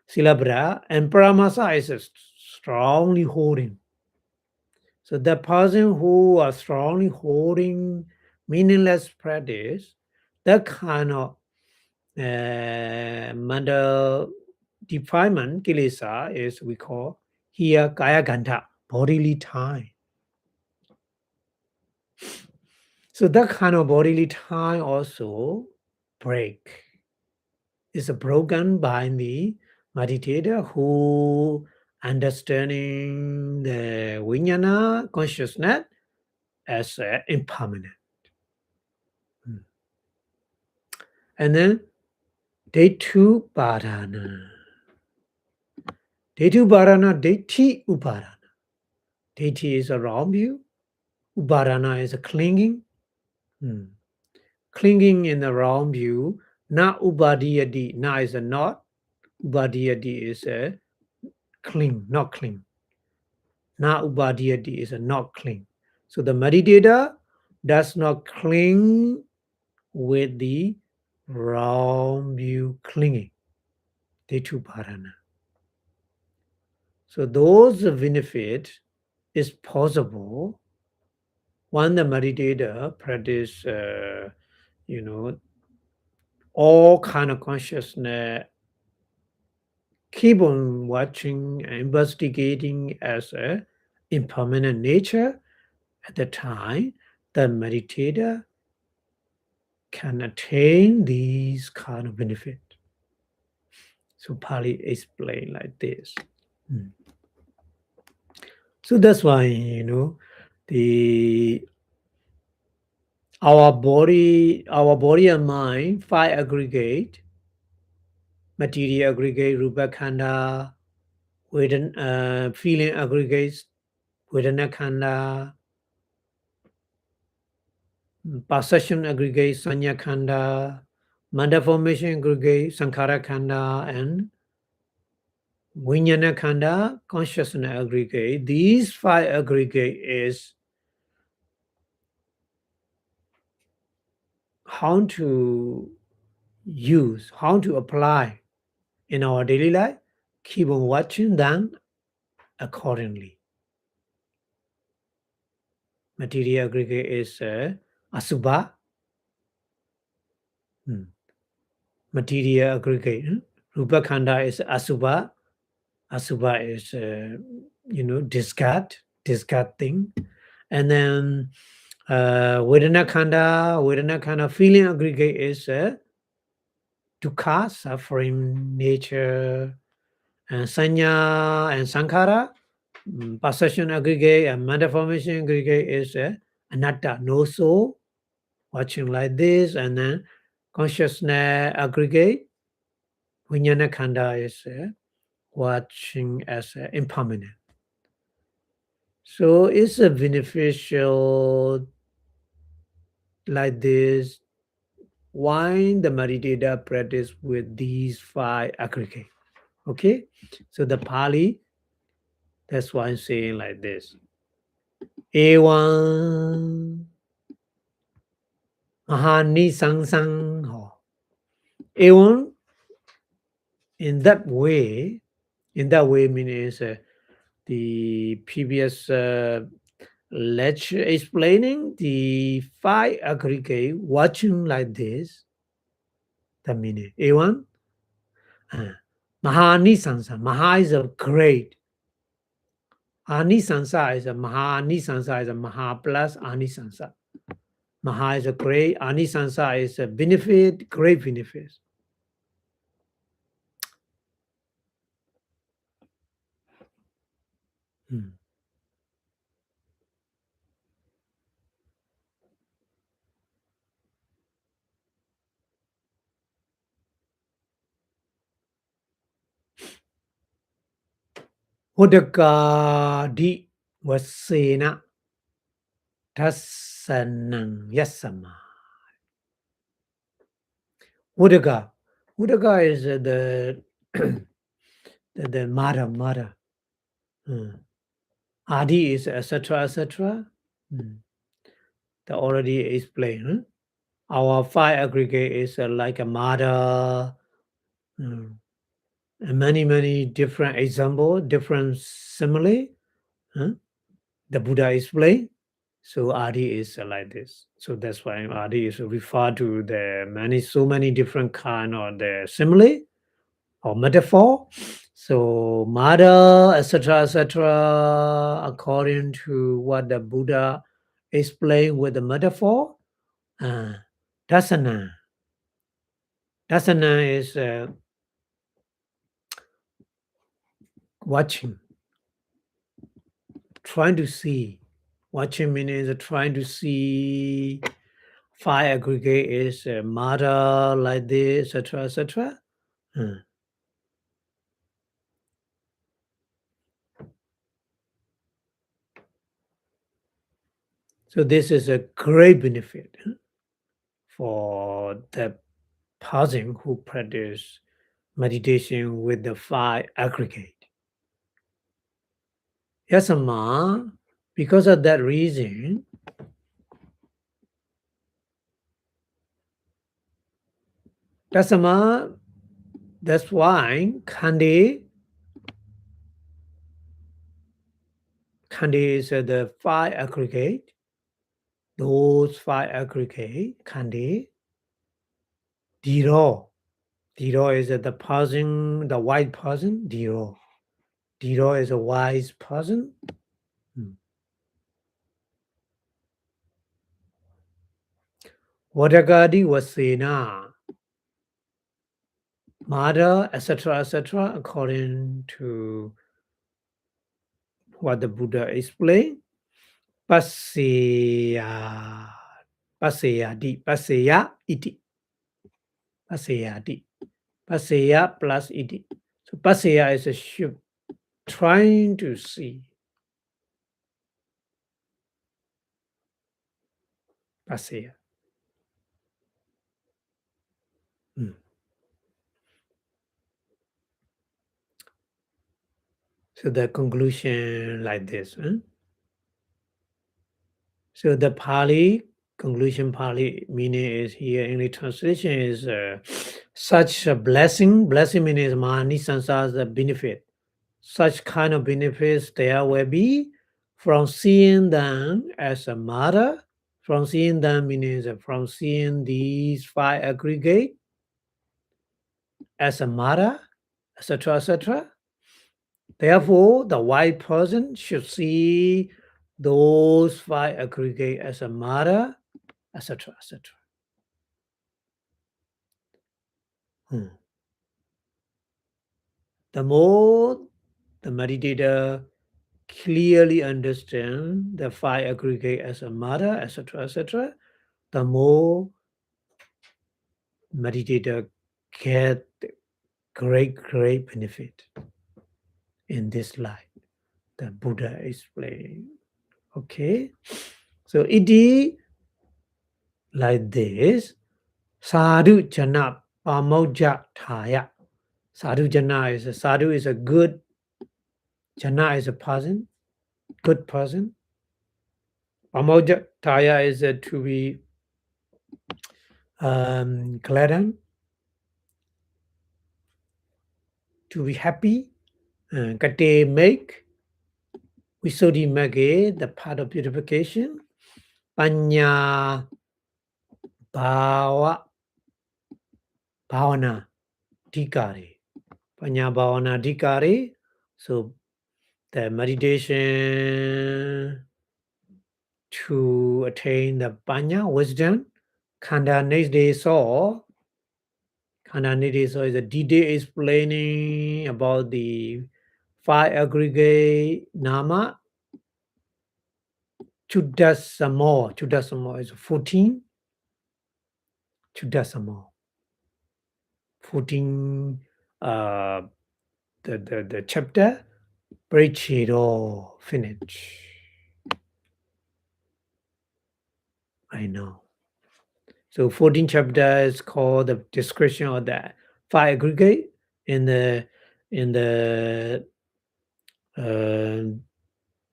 Silabra and paramasa is strongly holding. So the person who are strongly holding meaningless practice, that kind of mental defilement, kilesa, is we call here kaya gandha, bodily time. So that kind of bodily time also break. Is broken by the meditator who understanding the vijnana consciousness as impermanent. And then day two parana. Day two parana, deiti uparana. Deiti is a wrong view. Uparana is a clinging. Clinging in the wrong view. Na ubadiyadi. Na is a not. Ubadiyadi is a cling, not cling. Na ubadiyadi is a not cling. So the meditator does not cling with the wrong view clinging. Detuparana. So those benefit is possible when the meditator practice, all kind of consciousness, keep on watching and investigating as a impermanent nature. At the time, the meditator can attain these kind of benefit. So Pali explained like this. So that's why the our body and mind, five aggregate, material aggregate, rupa khanda, feeling aggregates, vedana khanda, perception aggregate, sanya khanda, manda formation aggregate, sankhara khanda, and vijnana khanda, consciousness aggregate. These five aggregate is how to use, how to apply in our daily life. Keep on watching them accordingly. Material aggregate is asubha. Material aggregate. Rupa khanda is asubha. Asubha is disgust thing. And then vedana khanda feeling aggregate is dukkha, suffering nature, and sanya and sankhara, perception aggregate and matter formation aggregate is anatta, no soul, watching like this, and then consciousness aggregate, vijnana khanda is watching as impermanent. So it's a beneficial like this. Why the meditator practice with these five aggregate? Okay, so the Pali That's why I'm saying like this. A1 Mahani Sang Sang Ho. A1 in that way means the previous lecture explaining the 5 aggregate watching like this. The meaning A1 Mahani Sang Sang. Maha is a great. Anisansa is a Maha. Anisansa is a Maha plus Anisansa. Maha is a great. Anisansa is a benefit, great benefit. Udagadi Vasena Tasanang Yasama. Udaga. Udaga is the mother. Adi is etc. That already explained. Our 5 aggregate is like a mother. Many different examples, different simile. The Buddha explained. So Adi is like this. So that's why Adi is referred to the so many different kind of the simile or metaphor. So mother, etc., according to what the Buddha explained with the metaphor. Dasana. Dasana is watching, trying to see. Watching means trying to see 5 aggregate is mother like this, etc. So this is a great benefit for the person who practice meditation with the 5 aggregate. Yes, Amma, because of that reason, that's why Khandi is the 5 aggregate. Those 5 aggregate, Khandi, Diro. Diro is the person, the white person, Diro. Diro is a wise person. Vadagadi Vasena. Mother, etc., according to what the Buddha explained. Pasaya iti. Pasaya plus iti. So pasaya is a ship trying to see. Pasaya. So the conclusion like this. So the Pali, conclusion Pali meaning is here, English translation is such a blessing. Blessing means Mahanisansa, the benefit. Such kind of benefits there will be from seeing them as a mother. From seeing them means from seeing these 5 aggregate as a mother, etc. Therefore, the white person should see those 5 aggregate as a mother, etc. The more the meditator clearly understand the 5 aggregate as a mother, etc., the more meditator get great benefit in this life. The Buddha explained. Okay, so it is like this. Sadhu jana pamojja thaya. Sadhu jana is a good Jana is a person, good person. Pramodaya is to be glad, to be happy. Kate make. Visuddhimagga, the part of purification. Panya bhavana dhikari. Panya bhavana dhikari. So the meditation to attain the panya, wisdom. Khanda next day saw. Khanda next day saw is a detail explaining about the 5 aggregate nama. Chudasamo is 14. Chudasamo. 14 the chapter Brichido finish. I know. So 14 chapter is called the description of the 5 aggregate in the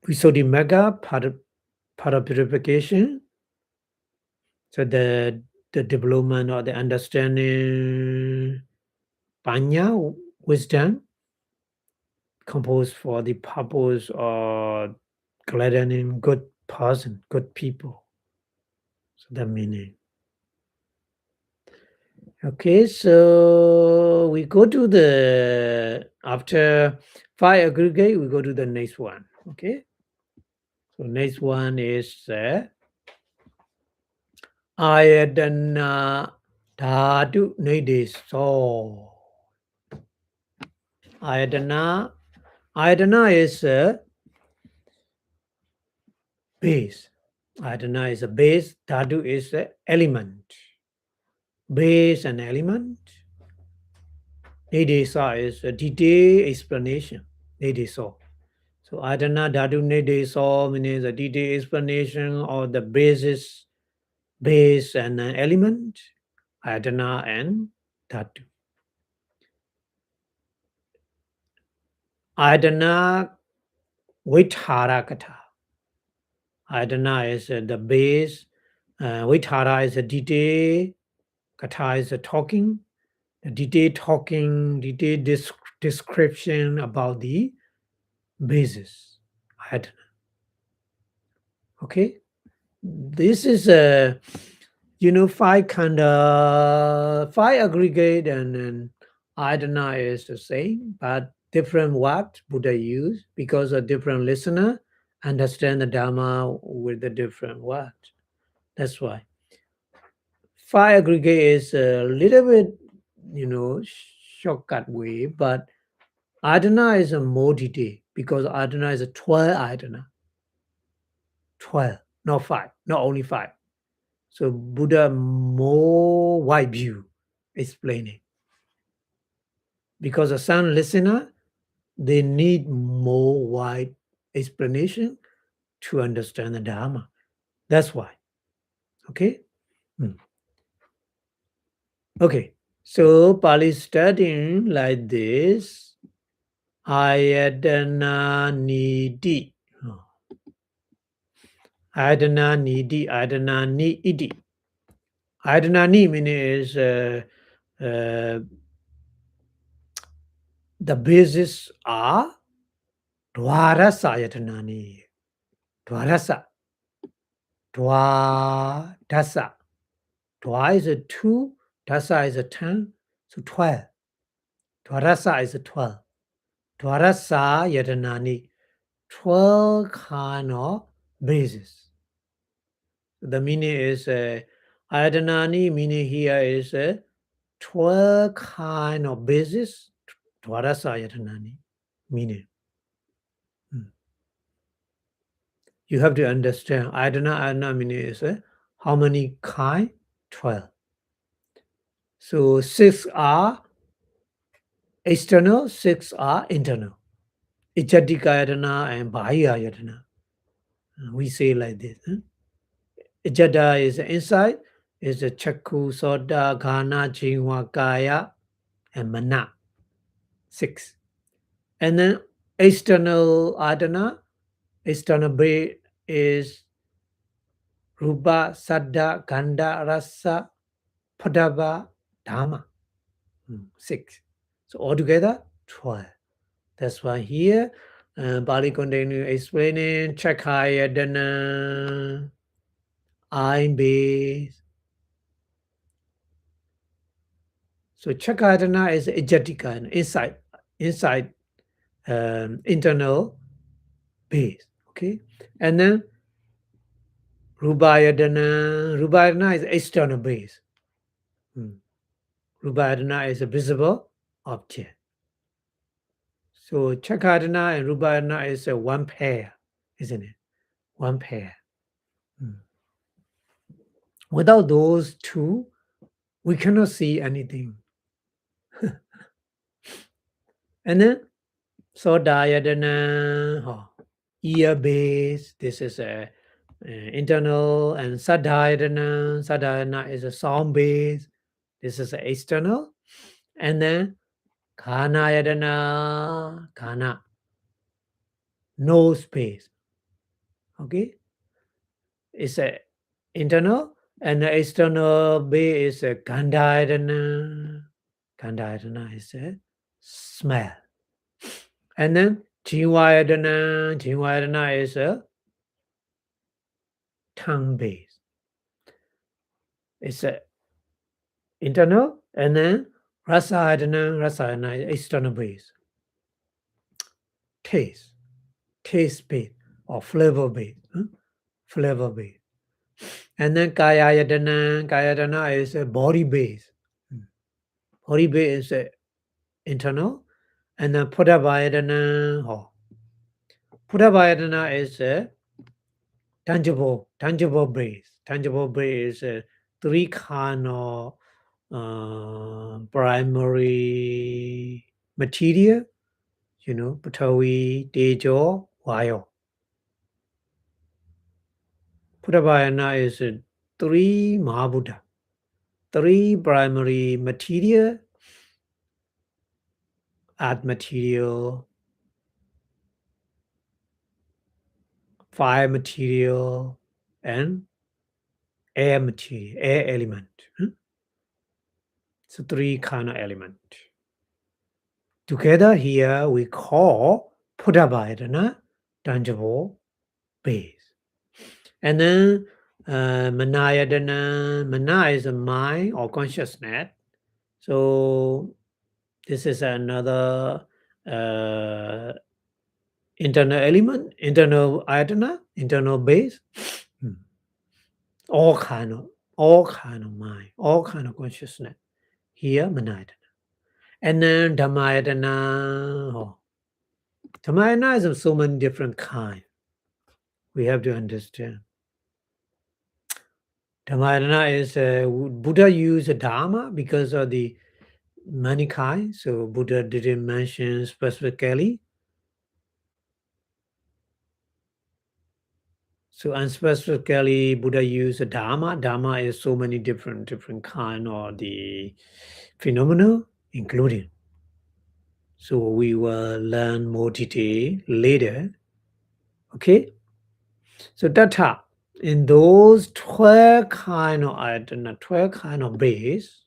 Visuddhimagga part of purification. So the development or the understanding panya, wisdom, composed for the purpose of gladdening good person, good people. So that meaning. Okay, so we go to the, after 5 aggregate, we go to the next one. Okay, so next one is Ayadana Dhatu Nideso. Ayadana is a base. Ayadana is a base. Dhatu is an element. Base and element. Nidesa is a detailed explanation. Nidesa. So Ayadana Dhatu Nidesa means a detailed explanation of the base and element. Ayadana and Dhatu. Ayadana Vithara Katha. Ayadana is the base. Vithara is a detail. Katha is a talking. The detailed talking, detailed description about the basis. Ayadana. Okay, this is a 5 khanda, 5 aggregate, and Ayadana is the same, but different what Buddha used because a different listener understand the Dhamma with the different what. That's why 5 aggregate is a little bit shortcut way, but Ayadana is a more detail because Ayadana is a 12 Ayadana. 12, not 5, not only 5. So Buddha more wide view explaining. Because a sound listener, they need more wide explanation to understand the Dharma. That's why. Okay? Okay. So Pali studying like this. Ayadana nidi. Ayadana nidi. Ayadana ni iti. Ayadana ni means the basis are Dwarasa Ayatanani. Dwarasa. Dwadasa. Dwa is a 2, dasa is a 10, so 12. Dwarasa is a 12. Dwarasa Yatanani. 12 kind of bases. The meaning is Ayatanani meaning here is 12 kind of bases. Dwarasa Yatanani meaning. You have to understand Ayadana meaning is how many kind? 12. So 6 are external, 6 are internal. Ichatika Ayadana and Bahya Ayadana. We say like this. Ijada is inside, is the Chakku, Soda, Ghana, Jinwa, Kaya, and Mana. 6. And then External Adana, external base is Rupa, Saddha, Gandha, Rasa, Padava, Dhamma. 6. So altogether 12. That's why here Bali continue explaining Chakayadana, I base. So Chakayadana is ejetica, inside internal base. Okay, and then Rubayadana is external base. Rubayadana is a visible object. So Chakayadana and Rubayadana is a one pair, isn't it? One pair. Without those two, we cannot see anything. And then Sodayadana, ear base. This is a internal, and Sadhayadana is a sound base. This is a external. And then Kanayadana, Kana, nose base. Okay, it's a internal, and the external base is a Gandhayadana. Gandhayadana is a smell. And then Jivayadana is a tongue base. It's a internal, and then Rasayadana is external base. Taste base or flavor base. Flavor base. And then Kayadana is a body base. Body base is a internal, and then Pudavayadana is a tangible base. Tangible base is three kind of primary material, Patavi, Tejo, Vayo. Pudavayana is three Mahabuddha, three primary material, earth material, fire material, and air material, air element. So three kind of element. Together here we call Pudavayana tangible base. And then Manayadana, Mana is a mind or consciousness. So this is another internal element, internal ayatana, internal base. All kind of mind, all kind of consciousness. Here, Manayadana. And then Dhammayadana. Dhammayadana is of so many different kinds. We have to understand. Dhammayadana is Buddha used Dharma because of the many kinds. So Buddha didn't mention specifically. So unspecifically, Buddha used Dharma. Dharma is so many different kind of the phenomena, including. So we will learn more detail later. Okay. So Datta, in those 12 kind of ayatana, 12 kind of base,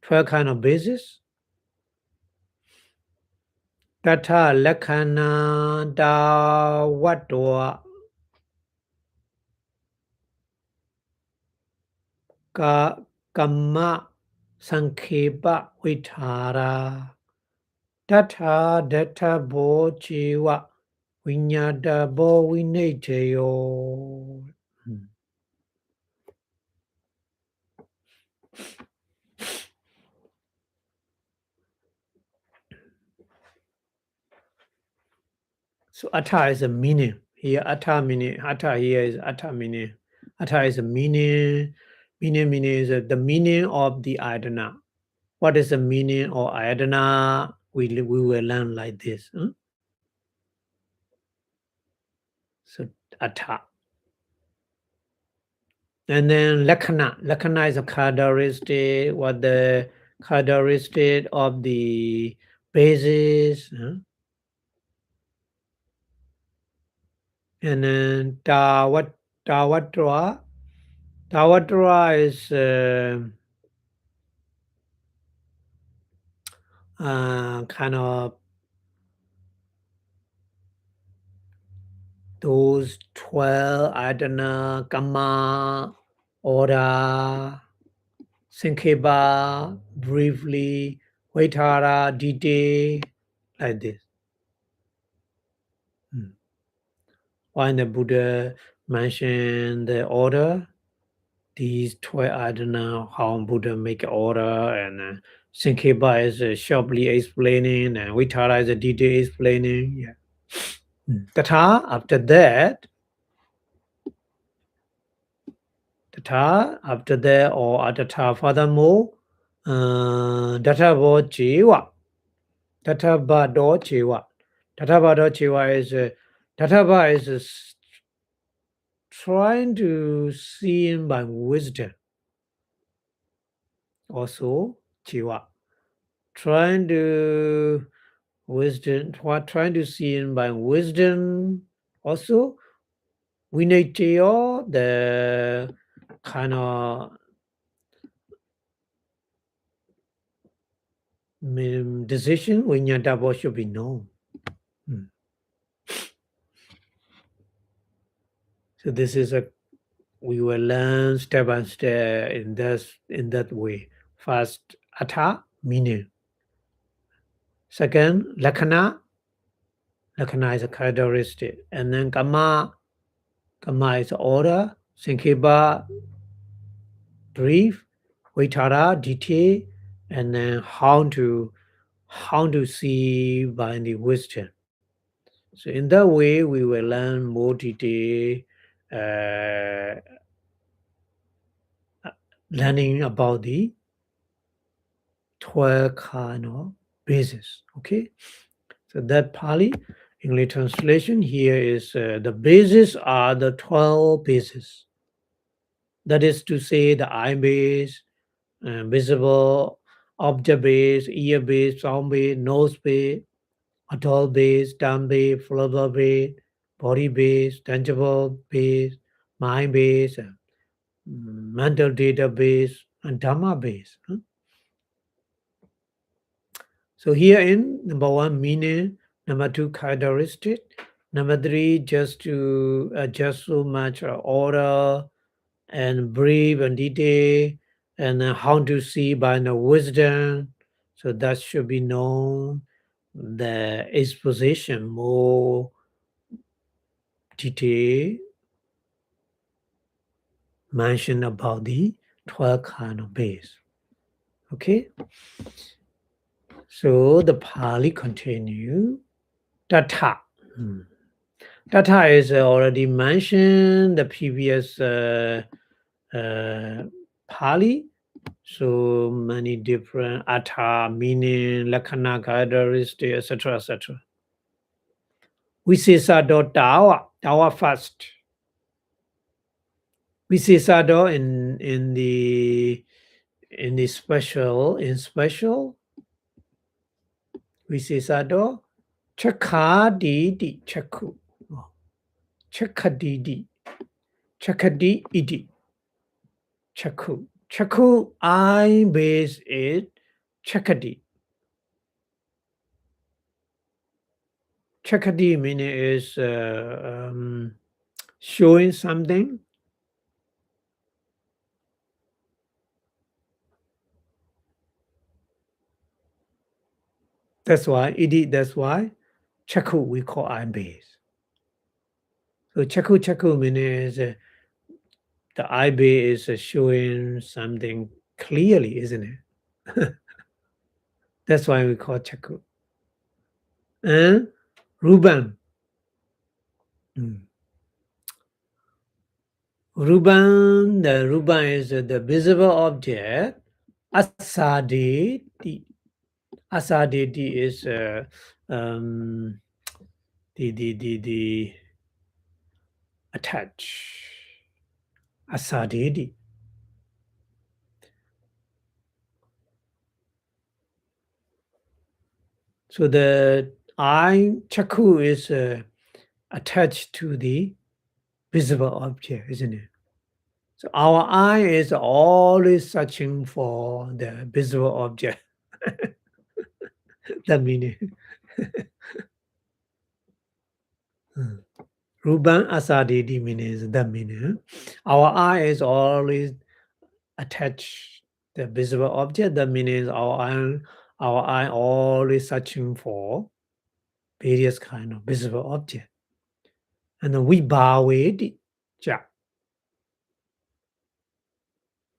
12 kind of bases, Datta Lakhana Da Vatwa Kamma Sankhepa Vitara Datta Bo Jiva Vinyada Bo Vinetayo. So Atta is a meaning. Here Atta meaning. Atta here is Atta meaning. Atta is a meaning. Meaning is the meaning of the ayatana. What is the meaning of ayatana? We will learn like this. So Atta. And then Lakhana. Lakhana is a characteristic. What the characteristic of the basis. And then Tawatra. Tawatra is kind of those 12 Adana, Kama, Order, Sankeba, briefly, Vaitara, detail, like this. When the Buddha mentioned the order, these 12 Adana, how Buddha make order, and Sankeba is sharply explaining, and Vaitara is a detail explaining. Yeah. Tata, after that, or Atata, furthermore, Databo Jiwa. Tatabado Jiwa. Tatabado Jiwa is Tataba is trying to see him by wisdom. Also, Jiwa. Trying to trying to see him by wisdom. Also, Vinaytyo, the kind of decision Vinyatabo should be known. So this is we will learn step by step in that way. First, Atha, meaning. Second, Lakkhana. Lakkhana is a characteristic. And then Kama is order. Sankhipa, brief. Vaitara, detail. And then how to see by the wisdom. So in that way, we will learn more detail, learning about the 12 kind of bases. Okay, so that Pali English translation here is the bases are the 12 bases. That is to say, the eye base, visible object base, ear base, sound base, nose base, adult base, term base, philosopher base, body base, tangible base, mind base, mental database, and Dhamma base. So here in number 1, meaning, number 2, characteristic, number 3, just so much order and brief and detail, and how to see by the wisdom. So that should be known. The exposition more detail mention about the 12 kind of base. Okay. So the Pali continue. Tata. Tata is already mentioned the previous Pali. So many different Atha, meaning, Lakkhana, characteristic, etc., etc. Visesado Tawa first. Visesado in the special, Visesado Chakadidi Chaku. Chakadidi. Chakadi iti. Chaku. Chaku eye base is Chakadi. Chakadi meaning is showing something. That's why Chaku we call eye base. So Chaku meaning is the eye base is showing something clearly, isn't it? That's why we call Chaku. And Ruban. Ruban, the Ruban is the visible object. Asadeti. Asadeti is the attach. Asadeti. So the eye chaku is attached to the visible object, isn't it? So our eye is always searching for the visible object. That meaning. Ruban asadidi means that meaning. Our eye is always attached the visible object. That means our eye always searching for various kind of visible object. And then vibhavedi cha.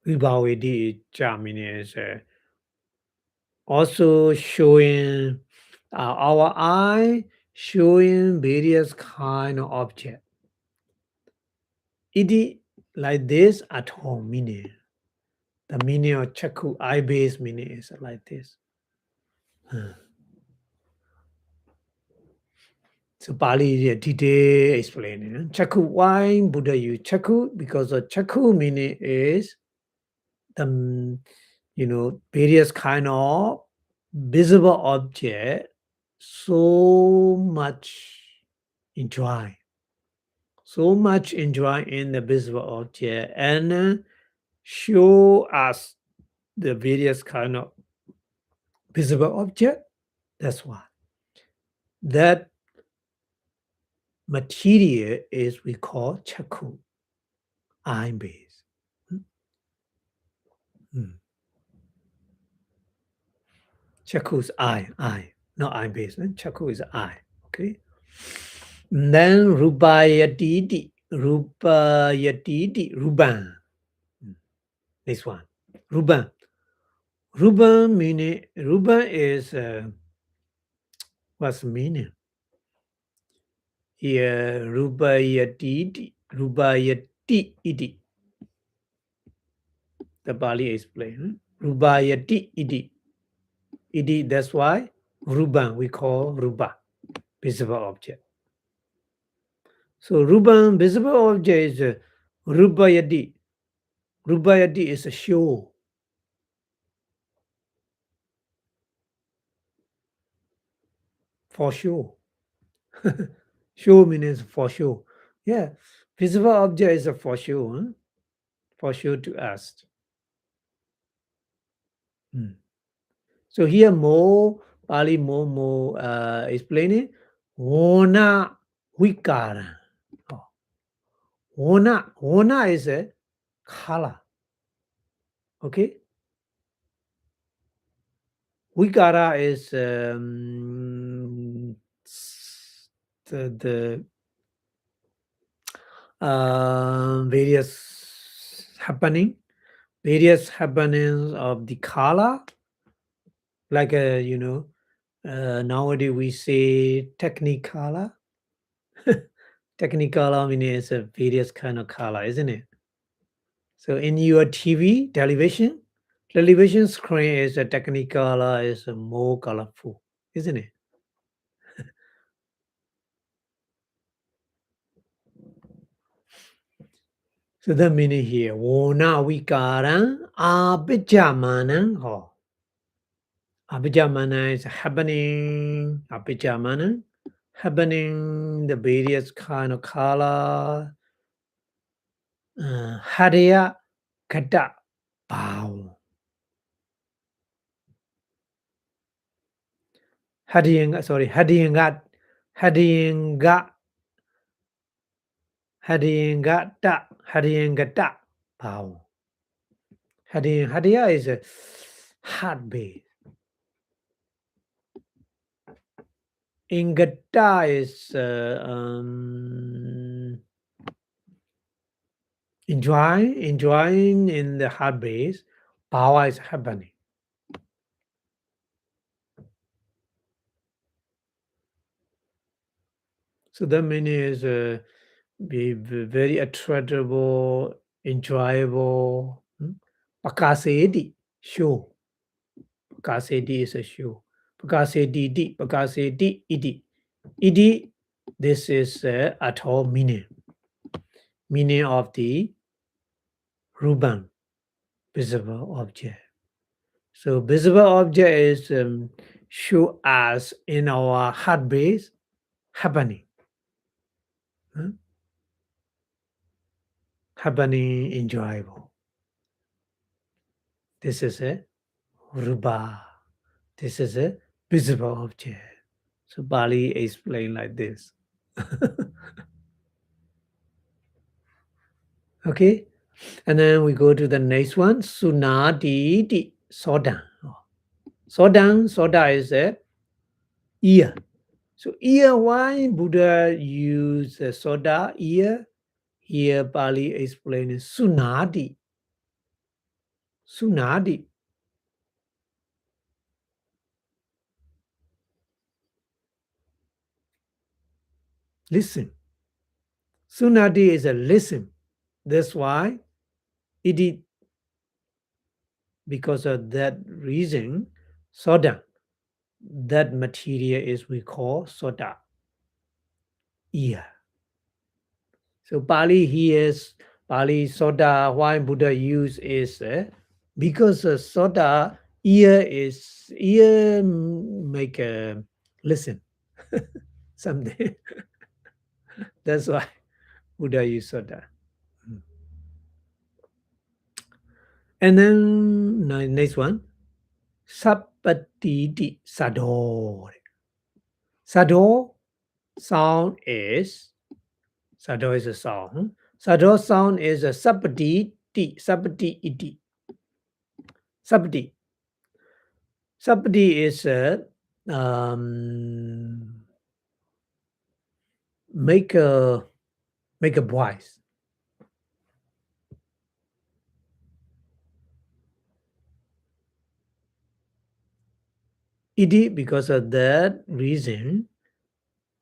Vibhavedi cha means also showing our eye showing various kind of object. Iti like this at home meaning. The meaning of chakku eye base meaning is like this. So Pali detail explaining. Chakku, why Buddha use chakku? Because the chakku meaning is the various kind of visible object so much enjoy in the visible object and show us the various kind of visible object. That's why that material is we call chakku, eye base. Chakku is eye, not eye base. Chakku is eye. Okay. And then rubayatiti, ruban. This one, ruban. Ruban meaning, ruban is what's the meaning? Here, rubayati iti. The Bali explain. Rubayati iti. Iti, that's why ruban we call ruba, visible object. So ruban, visible object is rubayati. Rubayati is a show. For sure. Show means for sure. Yeah. Visible object is a for sure. Huh? For sure to us. So here more Pali more explaining Ona Vikara. Ona is a color. Okay. Vikara is the various happenings of the color, like nowadays we say technicolor. Technicolor means a various kind of color, isn't it? So in your television screen is a technicolor, is more colorful, isn't it? So the meaning here, Wona Vikaran Abhidhamma. Abhidhamma is happening, Abhidhamma, happening, the various kind of color, Hariya Kata Bao. Hadingat Bao. Hadiya is a heart base. Ingata is enjoying in the heart base. Power is happening. So the meaning is be very attractable, enjoyable. Pakasedi, show. Pakasedi is a show. Pakasedi iti. Iti, this is at all meaning. Meaning of the ruban, visible object. So visible object is show us in our heart base happening. huh? Happening, enjoyable. This is a rupa. This is a visible object. So Bali explained like this. Okay, and then we go to the next one. Sunaditi soda. Soda is a ear. So ear, why Buddha use soda ear? Here Pali explains sunadi. Sunadi. Listen. Sunadi is a listen. That's why it is because of that reason, soda. That material is we call soda. Ear. So Pali here is Pali soda. Why Buddha use is because soda ear make a listen something. That's why Buddha use soda. And then next one, sapatiti sado. Sado sound is sado is a sound. Sado sound is a sapati iti. Sapati. Sapati is a make a voice. Iti because of that reason,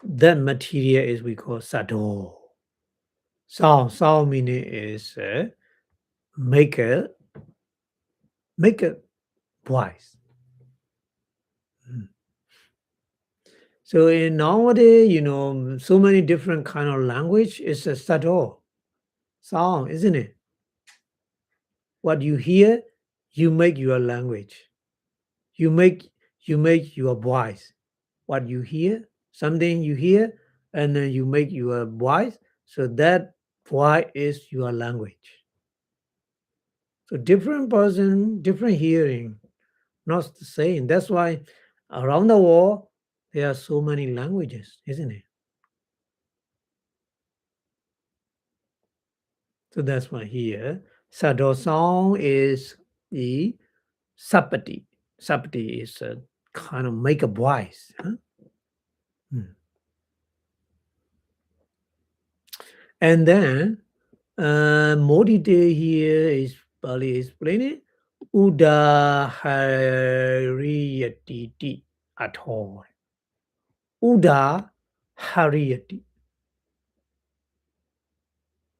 that material is we call sado. Sound meaning is make a voice. So in nowadays, so many different kind of language is a sado sound, isn't it? What you hear, you make your language. You make your voice. What you hear, something you hear, and then you make your voice. So that voice is your language. So different person, different hearing, not the same. That's why around the world there are so many languages, isn't it? So that's why here Sado song is the sapati. Sapati is a kind of make a voice. Huh? And then more detail here is Bali explaining Udahariyati at all. Udahariyati.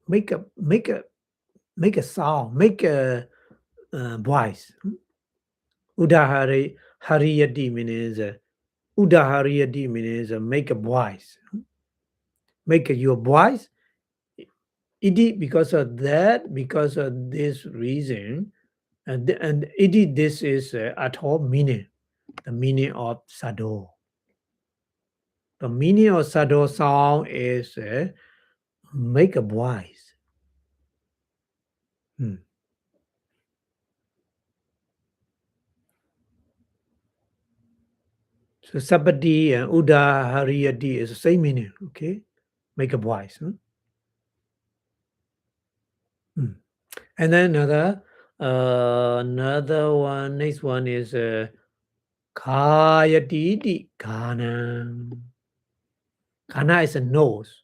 Make a sound, make a voice. Hariyati means Udahariyati means make a voice. Make your voice. It because of that, because of this reason, and this is at all meaning, the meaning of sado. The meaning of sado sound is make a voice. So sabadi and uda hariyati is the same meaning. Okay, make a voice. And then another one. Next one is kayati kana. Kana is a nose.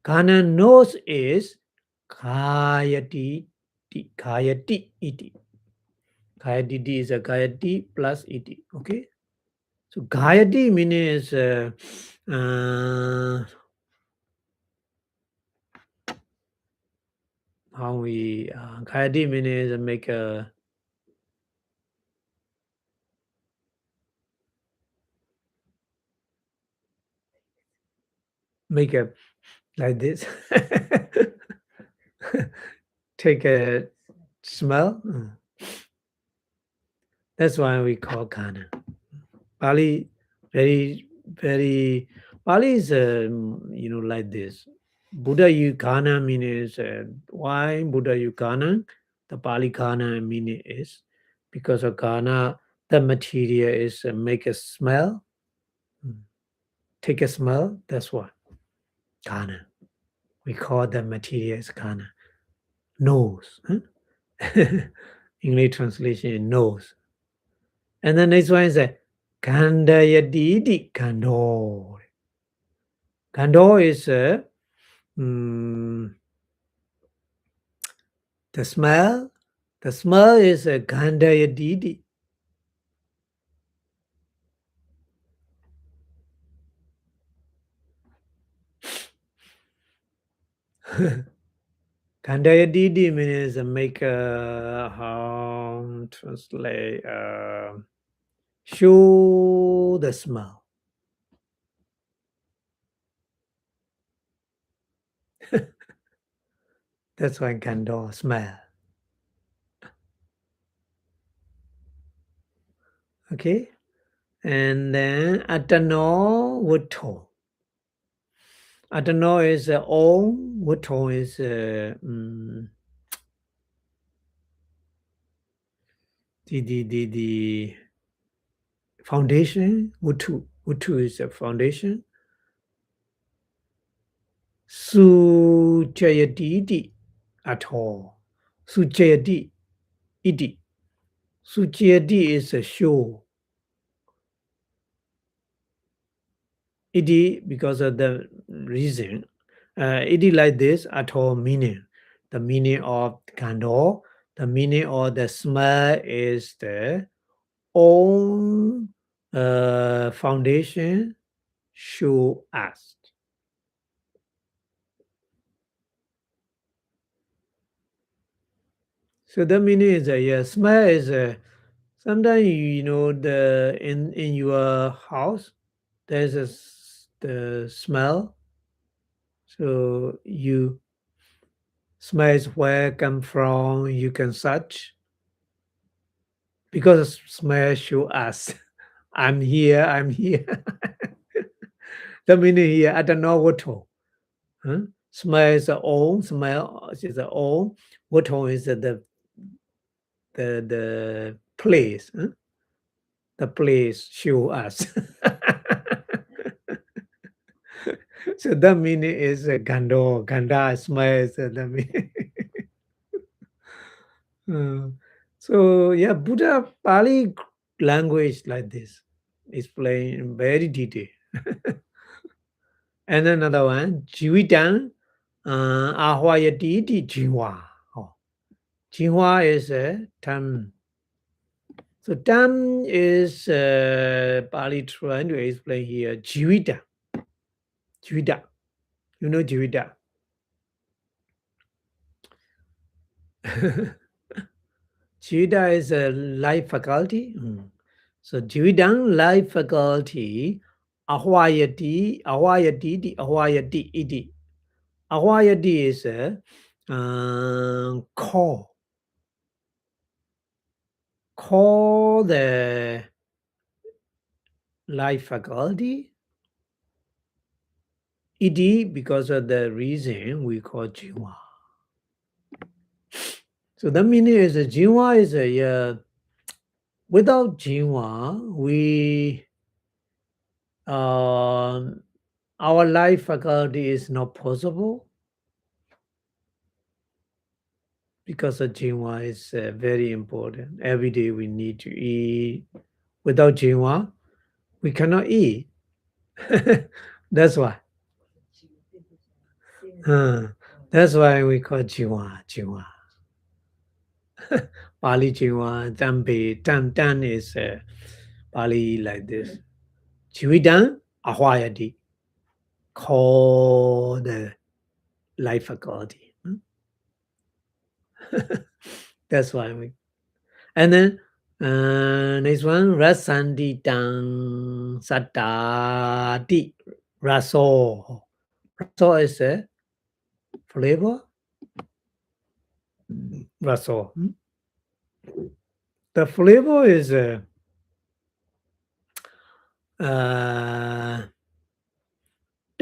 Kana nose is kayati iti. Kayati is a kayati plus iti. Okay. So kayati means how we kayati means make a like this. Take a smell. That's why we call kana. Pali very Pali is, like this. Buddha Yukana means why Buddha Yukana? The Pali Kana meaning is because of Kana, the material is make a smell, take a smell. That's why Kana. We call the material as Kana. Nose. English translation nose. And the next one is Kandayadidi Kando. Kando is the smell. The smell is Kandayadidi. Kandayadidi means make how translate show the smell. That's why Kando smell. Okay, and then Atano Wuto. Atano is Om. Wuto is the foundation. Wutu is a foundation. Sujayati Ato. Sujayati iti. Sujayati is a show. Iti because of the reason. Iti like this Ato meaning. The meaning of Kando. The meaning of the smell is the own foundation show us. So the meaning is smell is sometimes the in your house there's the smell. So you smells where come from. You can search because smell show us. I'm here. I'm here. The meaning here I don't know what to. Huh? Smell is own. Smell is own. What is the place. Huh? The place show us. So the meaning is Gando. Ganda smell is the meaning. So yeah, Buddha Pali language like this explain in very detail. And another one, Jivitan Ahwayati di Jinwa. Oh, Jinwa is a term. So term is Pali trying to explain here. Jivita. Jivita. You know Jivita. Jivita is a life faculty. So Jividang life faculty, Ahwayati iti. Ahwayati is a call the life faculty. Iti because of the reason we call Jiva. So the meaning is Jiva is without Jiva, we our life faculty is not possible because the Jiva is very important. Every day we need to eat. Without Jiva, we cannot eat. That's why. That's why we call Jiva. Pali Jiva, Dampe, Dan is Pali like this. Jividan Ahwayati, call the life faculty. That's why we. And then next one, Rasandi Dang Satati Raso. Raso is a flavor. Raso. The flavor is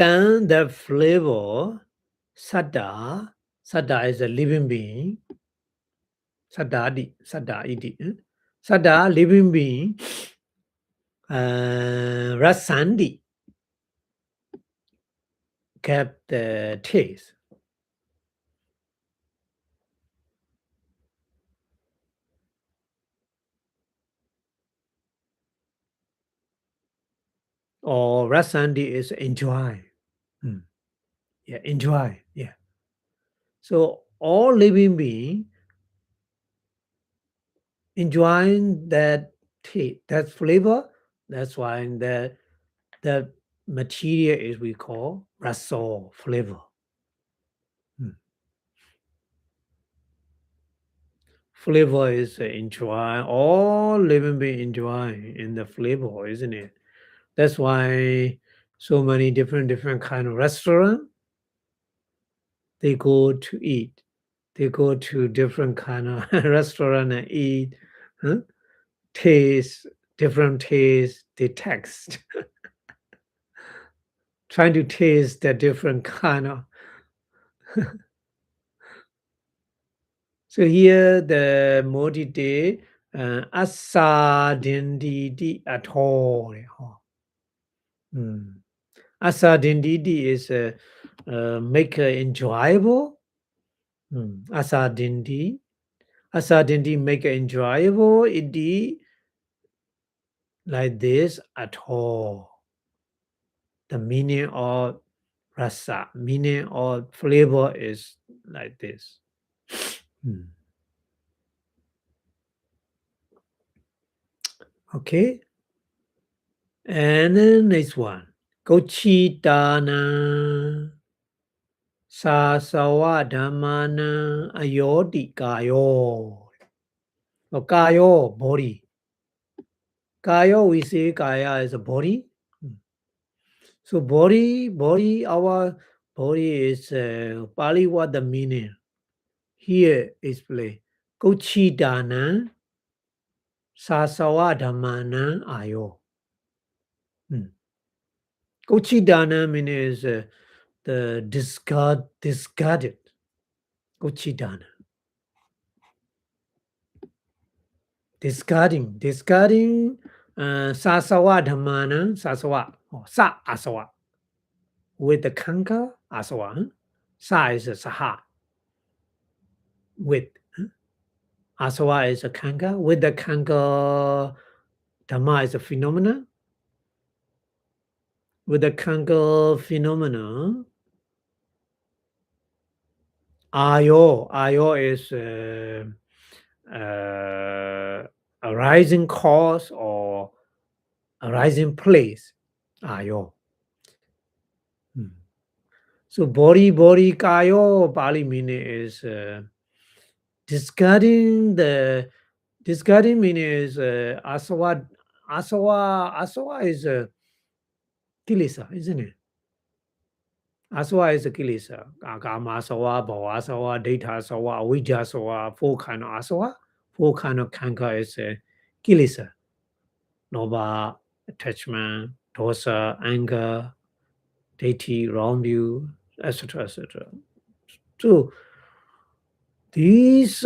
turn the flavor, Satta, Satta is a living being, Satta iti, Satta, living being, Rasandi, kept the taste. Or Rasandi is enjoy. Yeah, enjoy. Yeah. So all living being enjoying that taste, that flavor. That's why the material is we call raso flavor. Flavor is enjoy, all living being enjoy in the flavor, isn't it? That's why so many different kind of restaurant they go to eat. They go to different kind of restaurant and eat, huh? Taste, different taste, they text. Trying to taste the different kind of. So here the modi day asa dindi at all. Asa dindi is make enjoyable. Asa dindi. Asa dindi make enjoyable. It like this at all. The meaning of rasa, meaning of flavor is like this. Okay. And then next one. Gochitana Sasawa Dhammana Ayodi Kayo. Or Kayo, body. Kayo, we say Kaya is a body. So body, our body is Pali what the meaning. Here is play. Gochitana Sasawa Dhammana Ayo. Gochitana means the discarded. Gochitana. Discarding sasawa dhammana, sasawa, or sa asawa. With the kanka, asawa. Sa is a saha. With asawa is a kanka. With the kanka, dhamma is a phenomena. With the kanka phenomena, ayo is arising cause or arising place. Ayo. So body kayo Pali meaning is discarding meaning is asawa is a kilesa, isn't it? Asawa is a kilesa. Kama asawa, bhava asawa, data asawa, avijja asawa, four kind of asawa, four kind of kanka is kilesa. Loba, attachment, dosa, anger, deity, wrong view, etc. etc. So these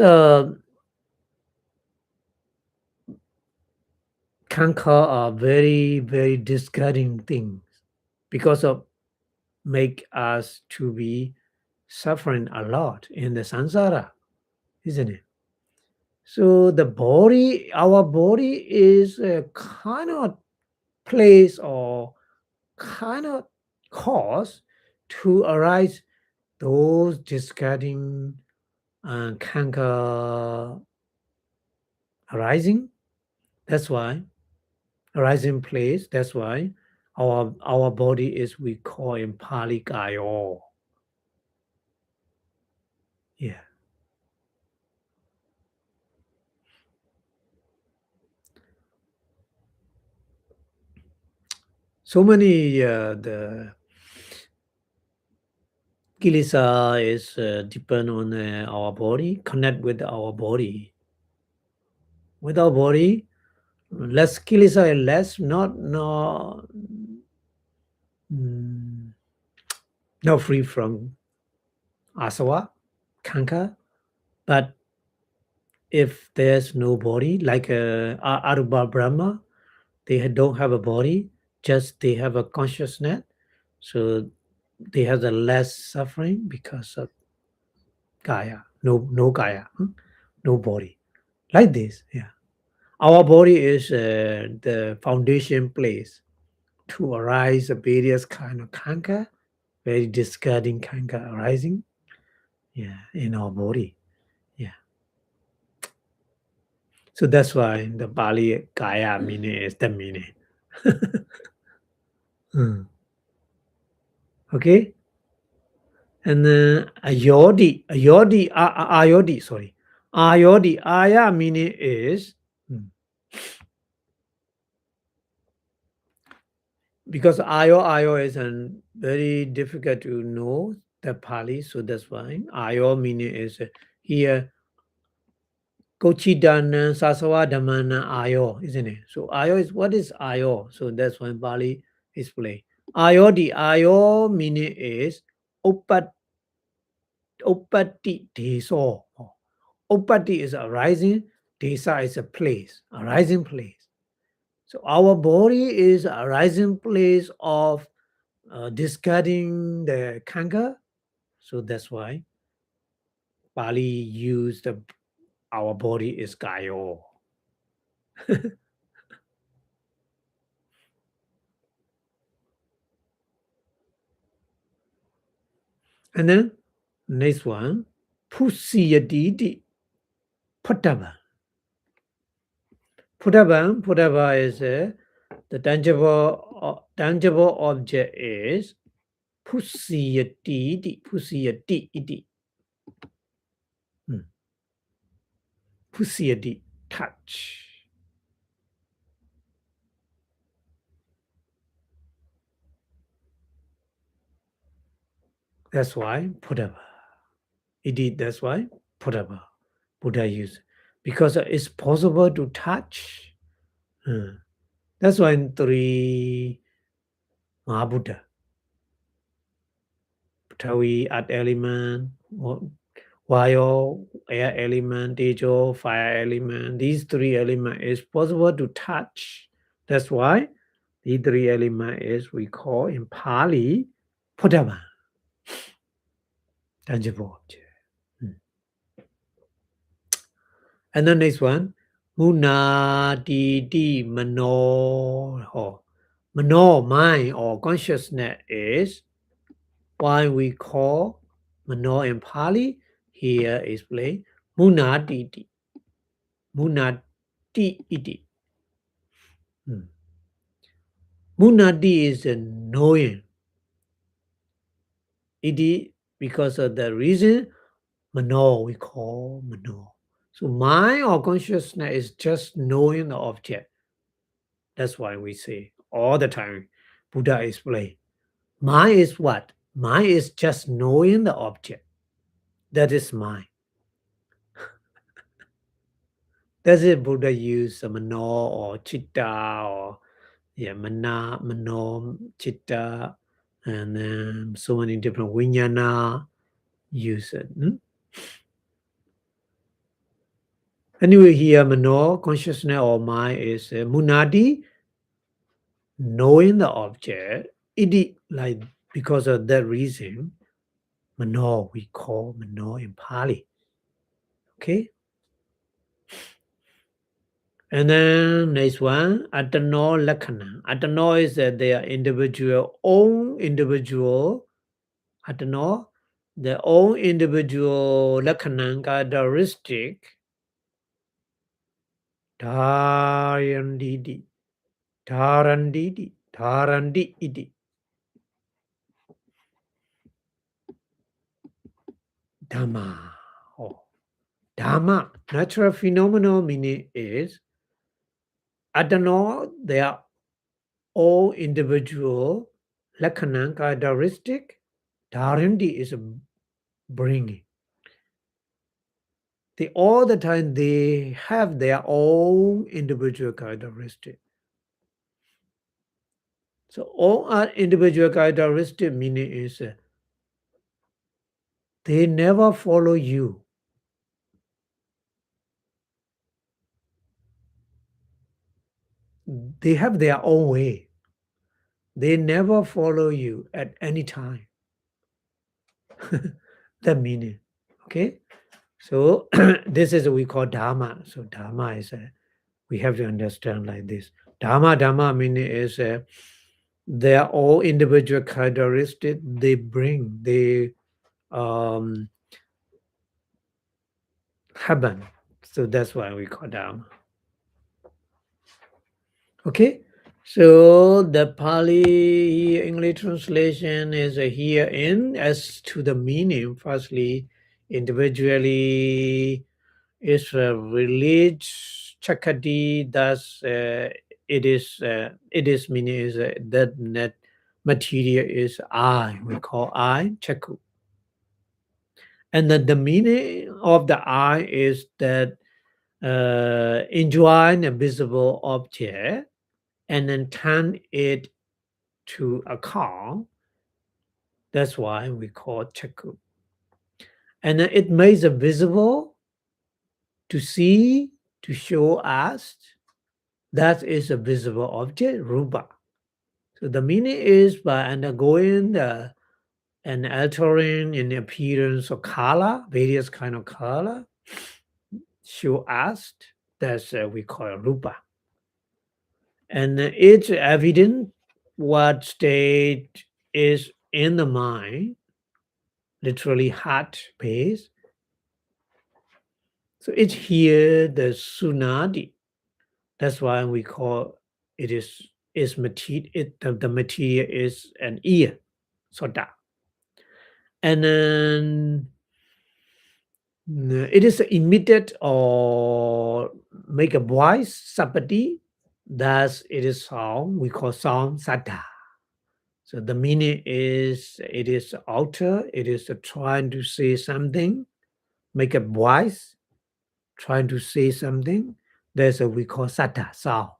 kanka are very discarding things because of make us to be suffering a lot in the samsara, isn't it? So the body, our body is a kind of place or kind of cause to arise those discarding kanka arising. That's why arising place. That's why our body is we call in Pali Kayo. Yeah. So many the kilesa is depend on our body, connect with our body. With our body, less kilesa and less not not free from asava, kanka, but if there's no body, like Arupa Brahma, they don't have a body, just they have a consciousness, so they have the less suffering because of kaya, no kaya, no body. Like this, yeah. Our body is the foundation place to arise a various kind of kanka, very discarding kanka arising, yeah, in our body, yeah. So that's why in the Pali kaya meaning is the meaning. Mm. Okay, and then ayodi, sorry, ayodi, aya meaning is because ayo is very difficult to know the Pali, so that's why ayo meaning is here Kochidana Sasawa Dhammana Ayo, isn't it? So Ayo is what is Ayo? So that's why Bali explain. Ayo meaning is Opat Opati Deso. Opati is arising, Desa is a place, arising place. So our body is a rising place of discarding the kanka. So that's why Bali used our body is Gayo. And then next one, Pusiyadidi Putava. Putava is the tangible object is Pusiyadi, Pusiyadi, touch. That's why Putava. That's why Putava. Buddha used because it's possible to touch. That's why in three Mahabuddha, Ptawi, earth element, Vayo, air element, Tejo, fire element. These three elements is possible to touch. That's why these three elements is we call in Pali Putama, tangible object. And the next one, Munadidi Mano, or Mano, mind or consciousness is why we call Mano in Pali. Here is plain Munadidi. Munadi. Munadi is a knowing. Iti because of the reason Mano we call Mano. So mind or consciousness is just knowing the object. That's why we say all the time, Buddha explained. Mind is what? Mind is just knowing the object. That is mind. That's it. Buddha used Mano or Chitta or Mana, Mano, Chitta, and then so many different Vijnana use it. Anyway, here Mano, consciousness or mind is Munadi, knowing the object. Iti, like because of that reason, Mano, we call Mano in Pali. Okay? And then next one, Atano Lakkhana. Atano is their own individual, Atano, their own individual Lakkhana characteristic, Dharandidi, Dharandi iti. Dhamma. Oh, Dhamma, natural phenomenal meaning is Atano, their own individual Lakkhana characteristic. Dharandi is bringing. They all the time they have their own individual characteristic. So all our individual characteristic meaning is they never follow you. They have their own way. They never follow you at any time. That meaning. Okay? So this is what we call Dharma. So Dharma is we have to understand like this. Dharma meaning is they are all individual characteristics they bring, they um, happen. So that's why we call Dharma. Okay, so the Pali English translation is here in as to the meaning. Firstly, individually is village chakati. Thus, it is meaning is that net material is I. We call I chaku, and then the meaning of the I is that enjoy a visible object and then turn it to account. That's why we call chaku. And then it makes it visible to see, to show us. That is a visible object, rupa. So the meaning is by undergoing and altering in the appearance of color, various kind of color, show us. That's we call rupa. And it's evident what state is in the mind, literally heart base. So it's here the sunadi. That's why we call it is material. The material is an ear, sota, and then it is emitted or make a voice sapati. Thus, it is sound. We call sound sada. So the meaning is it is outer. It is trying to say something, make a voice, trying to say something. That's what we call sada, sound.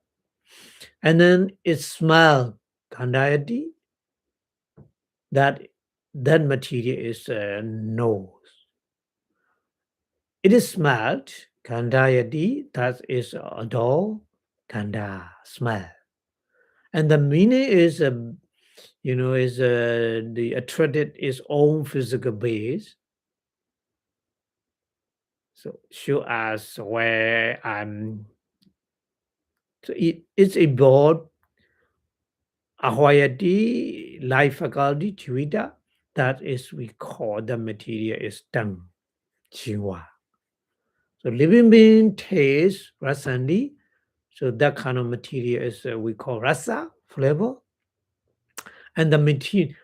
And then it smell, kandayati. That material is nose. It is smelled, kandayati. That is adore, kanda, smell. And the meaning is is the attracted its own physical base. So show us where I'm. So it's about ahwayati, life faculty, chivita. That is we call the material is tongue, chiwa. So living being taste rasandi. So that kind of material is we call rasa, flavor. And the meaning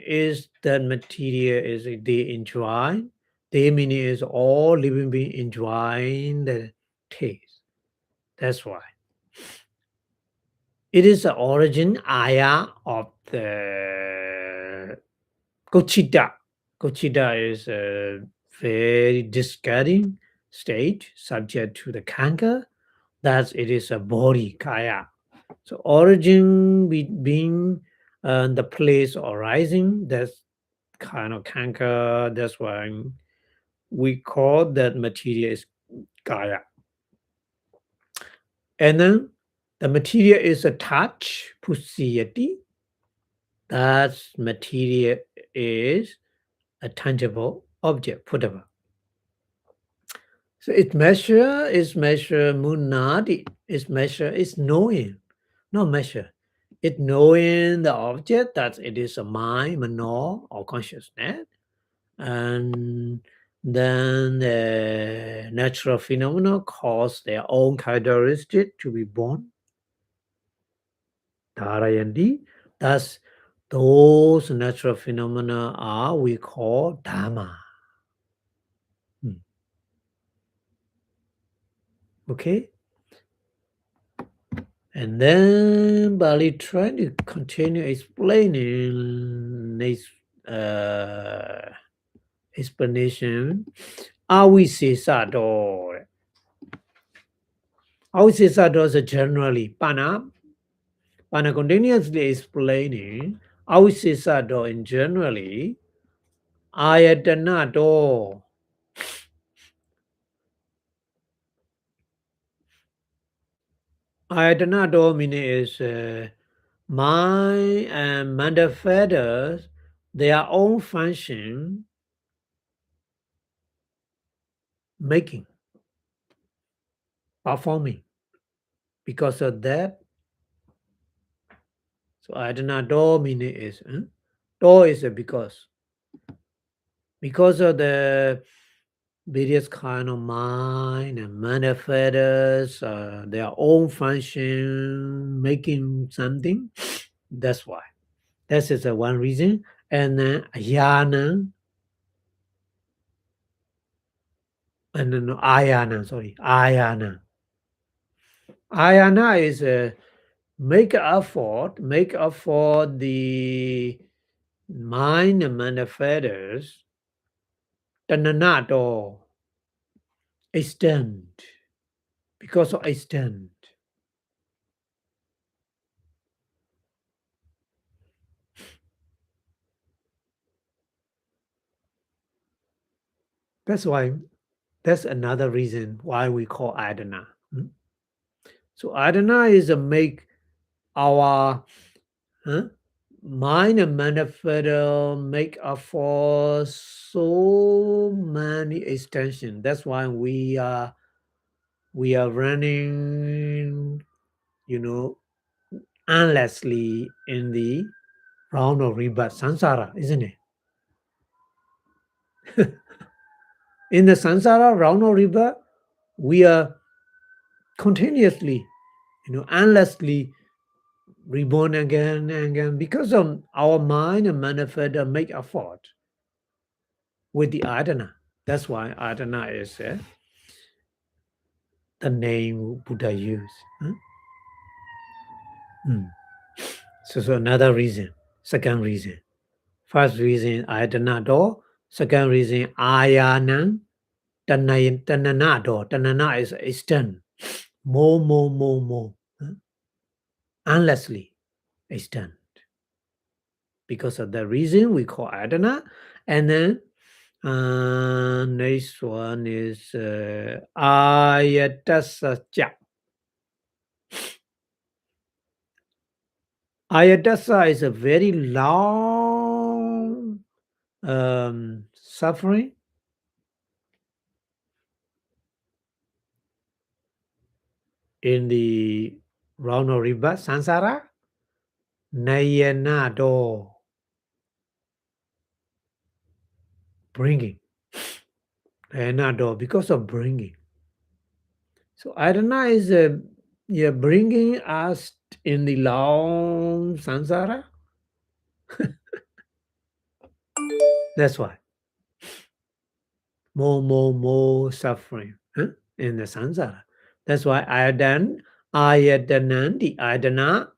is that material is they enjoy. The meaning is all living being enjoying the taste. That's why. It is the origin ayah of the Kochita. Kochita is a very discarding state subject to the canker. Thus, it is a body, kaya. So origin being the place arising, that's kind of canker. That's why we call that material is kaya. And then the material is a touch, pusiyati. That material is a tangible object, putava. So its measure is measure munadi. Its measure is knowing, not measure. It knowing the object that it is a mind, mano, or consciousness. And then the natural phenomena cause their own characteristic to be born. Dharayandi. Thus, those natural phenomena are we call Dhamma. Okay? And then Bali trying to continue explaining this explanation. Avisesado. Avisesado is generally Pana continuously explaining Avisesado in generally Ayatana do. Ayatana do meaning is mind and manifest their own function making, performing. Because of that, so Ayatana do meaning is do is a because of the various kind of mind and manifest their own function making something. That's why. That is one reason. And then ayana and then ayana. Sorry, ayana. Ayana is a make up for the mind and manifest. Tananato extend because of extend. That's why. That's another reason why we call Adana. So Adana is a make our mind and manifest make up for so many extensions. That's why we are running, endlessly in the round of rebirth, samsara, isn't it? In the samsara round of rebirth, we are continuously, endlessly reborn again and again because of our mind and manifest make effort with the adana. That's why adana is the name Buddha used. So another reason, second reason. First reason adana do, second reason ayana, tanana do. Tanana is extend, more, endlessly extend. Because of that reason, we call adana, and then next one is Ayatasya. Ayatasa is a very long suffering in the round of rebirth, samsara. Nayanado, bringing. Nayanado, because of bringing. So Adana is bringing us in the long samsara. That's why. More suffering in the samsara. That's why ayadanan, the adana,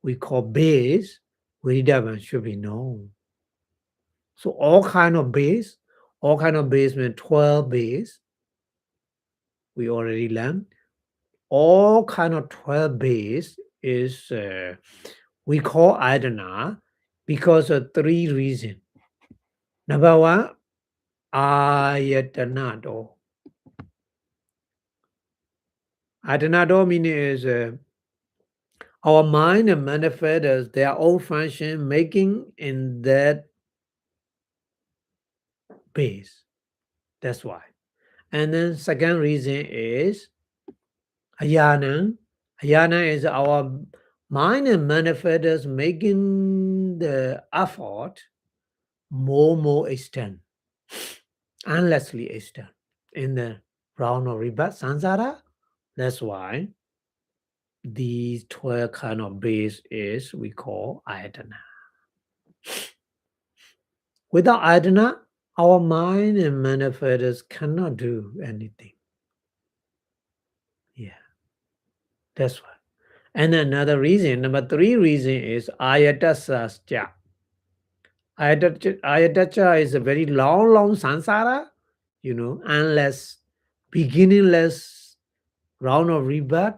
we call base, Vedava should be known. So all kind of base mean 12 base, we already learned. All kind of 12 base is, we call adana because of three reasons. Number one, ayatanado. Ayatanado meaning is our mind and manifest their own function making in that base. That's why. And then second reason is ayana. Ayana is our mind and manifest making the effort more extend, endlessly extend in the round of rebirth, samsara. That's why these 12 kind of base is we call ayatana. Without adana, our mind and manifest cannot do anything. Yeah, that's why. And another reason, number three reason is ayatasasya. Ayatacha is a very long samsara, unless beginningless round of rebirth.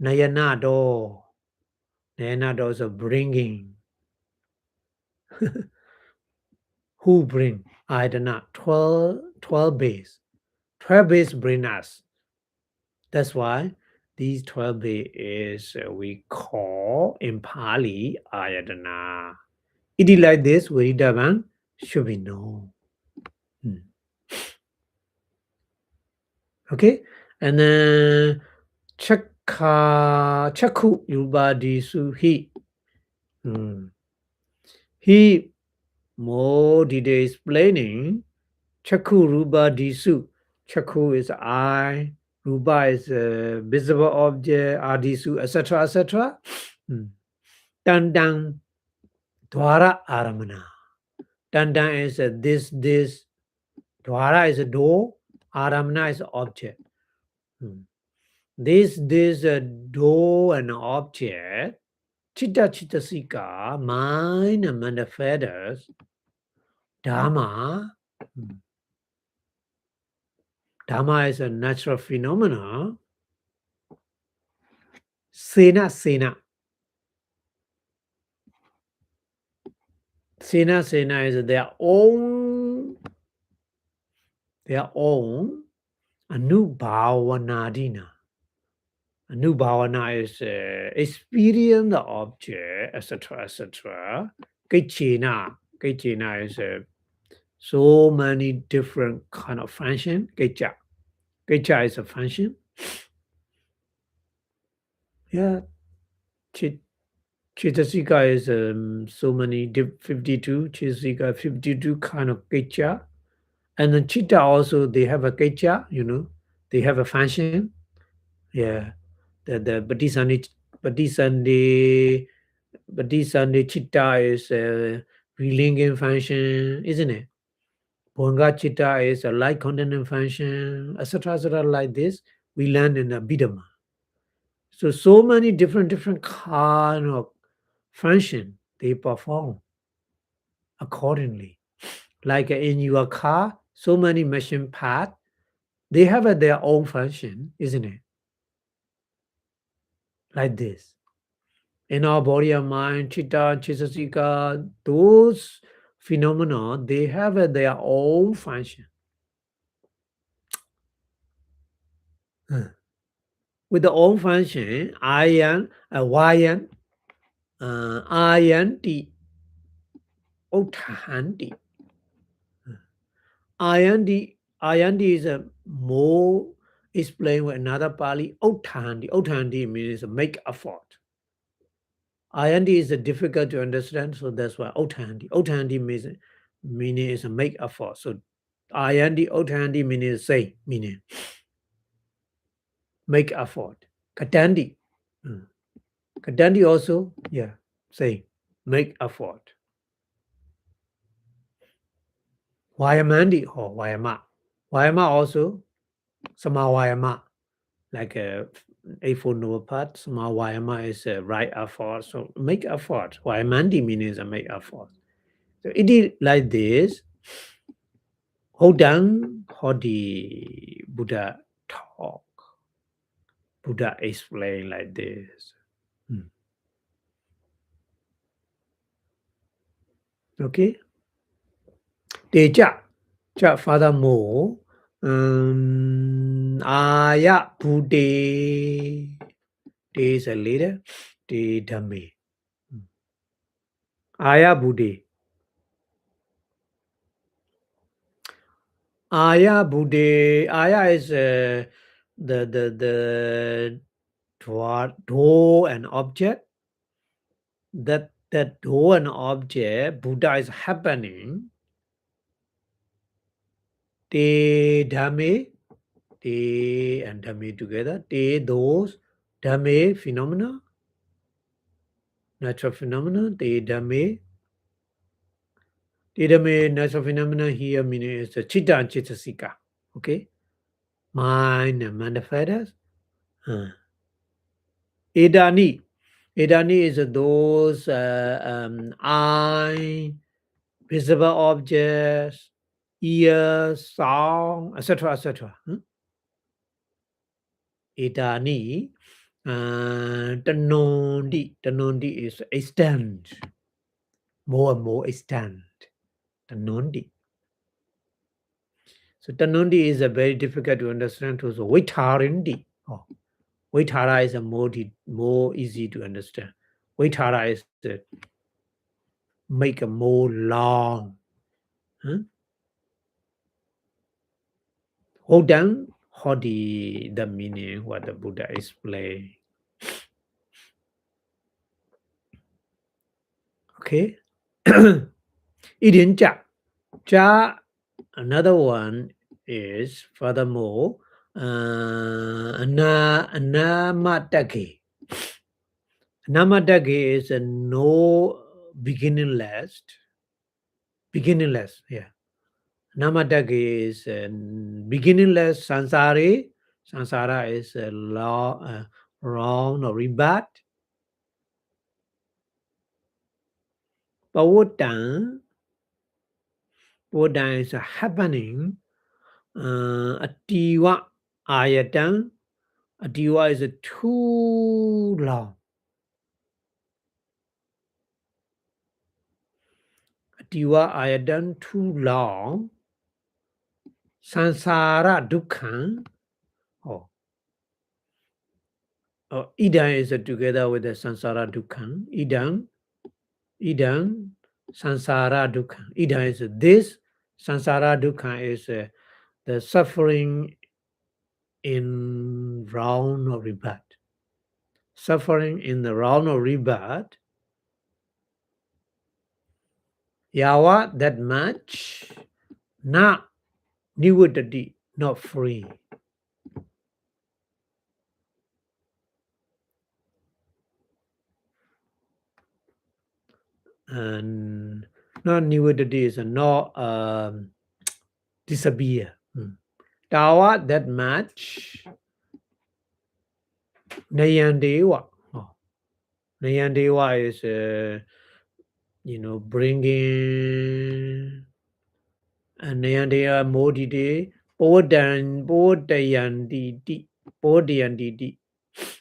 Nayanado. Nayanado is a bringing. who bring Ayatana 12 base. 12 base bring us. That's why these 12 base is we call in Pali Ayatana. It is like this, Viridavan should be known. Okay, and then Chakku Yubadisu he. He more detail explaining Chakku Rupa Disu. Chakku is eye, Rupa is a visible object, Adisu, etc. etc. Dandang Dwara Aramana. Dandang is this. Dwara is a door, Aramana is object. This door and object, Chitta Chittasika, mind and manifests, Dhamma. Dhamma is a natural phenomena. Sena. Sena is their own Anubhavanadina. Anubhavana is experience the object, etc. etc. Kaichena is so many different kind of function. Kaicha is a function. Yeah. Chitasika is so many 52. Chitasika 52 kind of Kaicha. And then Chitta also, they have a Kaicha, they have a function. Yeah. The Bodhisandi Chitta is a relinking function, isn't it? Bhanga Chitta is a light containing function, etc. like this. We learn in Abhidhamma. So many different kind of function they perform accordingly. Like in your car, so many machine parts, they have their own function, isn't it? Like this. In our body and mind, Chitta, Chitasika, those phenomena, they have their own function. With the own function, Ayan, Vayan, Ayanti, Ottahanti. Ayanti is a more explained with another Pali, Ottahanti. Ottahanti means make effort. Ayanti is difficult to understand, so that's why Ottahanti. Ottahanti meaning is a make effort. So Ayanti, Ottahanti meaning say, meaning make effort. Katandi. Katandi also, say, make effort. Vayamandi or Vayama. Vayama also, Sama Vayama, like a Eightfold Noble Path. Sama Vayama is a right effort. So make effort. Vayamandi means a make effort. So it is like this. Hold down how the Buddha talk. Buddha explain like this. Okay. Teja. Furthermore, Aya Buddhe. Te is a leader. Te Dhamme. Aya Buddhe. Aya Buddhe. Aya is the door and object. That door and object, Buddha is happening. Te Dhamme. Te and Dhamme together. Te those. Dhamme phenomena. Natural phenomena. Te Dhamme. Te Dhamme natural phenomena here meaning is the Chitta and Chittasika. Okay. Mind and manifests. Edani. Edani is those eye, visible objects, ears, sound, etc. Edani. Tanondi. Tanondi is extend. More and more extend. Tanundi. So Tanundi is a very difficult to understand too. So Vitarindi. Oh, Vitara is a more easy to understand. Vitara is make a more long. Huh? Hold down, the meaning what the Buddha explained. Okay. Idinja. Ja, another one is furthermore anamatake. Anamatake is a no beginningless. Beginningless, yeah. Namatake is beginningless sansari. Sansara is a law, wrong or rebut. Pavotan is happening. Atiwa ayatan. Atiwa is too long. Atiwa ayatan too long. Sansara dukhan. Oh. Idan is together with the sansara dukhan. Idan sansara dukkha. Ida is this. Sansara dukkha is the suffering in round of rebirth. Suffering in the round of rebirth. Yawa, that much. Not nivuddhati, not free. And not nivuddhati is not disappear. Tawa, that much. Nayandewa. Oh. Nayandewa is, bringing Nayandaya Modide, Bodayanditi. Bodayanditi.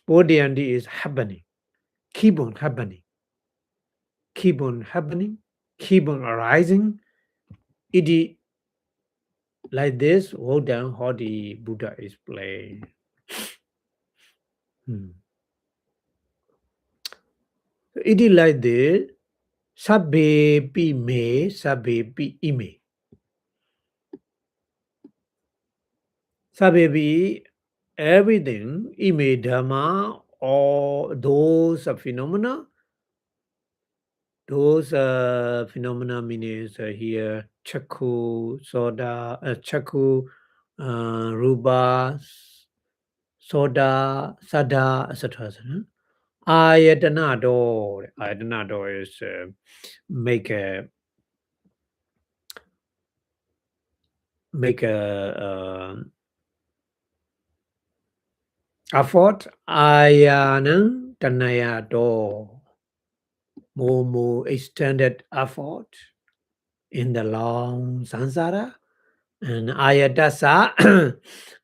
Bodayandi is happening. Keep on happening. Keep on happening. Keep on arising. It is like this. Hold down how the Buddha is playing. It is like this. Sabbe pi me, sabbe pi ime. Sabbe pi everything, ime dhamma, or those phenomena. Those phenomena means here chaku, soda, chaku, ruba, soda, sada, etc. Ayatana do. Ayatana do is make a effort. Ayana tanaya do. More extended effort in the long samsara. And ayatasa,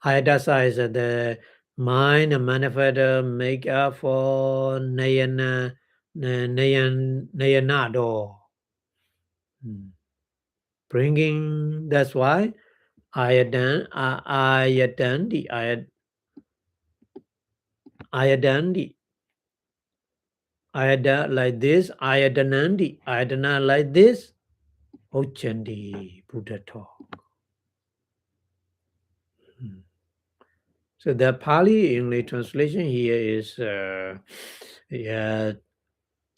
ayatasa is the mind and manifest make up for nayanado. Bringing, that's why ayatandi, like this, ayatana like this, ochandi, Buddha talk. So the Pali English translation here is,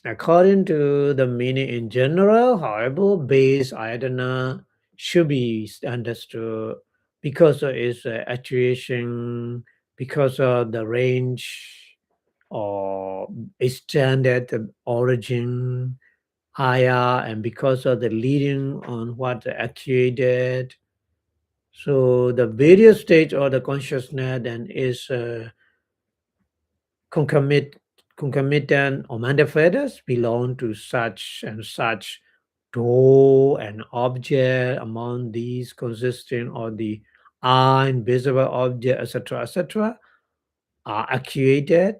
according to the meaning in general, however, base ayatana should be understood because of its actuation, because of the range or extended origin, higher, and because of the leading on what actuated. So the various stage of the consciousness then is concomitant or manifestus belong to such and such door and object. Among these consisting of the invisible object, etc., are actuated.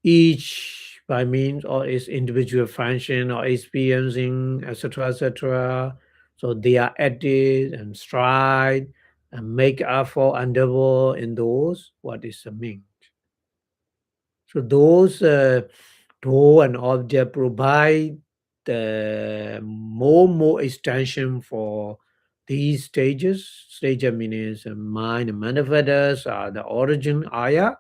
Each by means of its individual function or experiencing, etc., etc. So they are added and strive and make effort endeavor in those what is the mean. So those tool and object provide the more extension for these stages. Stage means mind and manifestors are the origin ayah.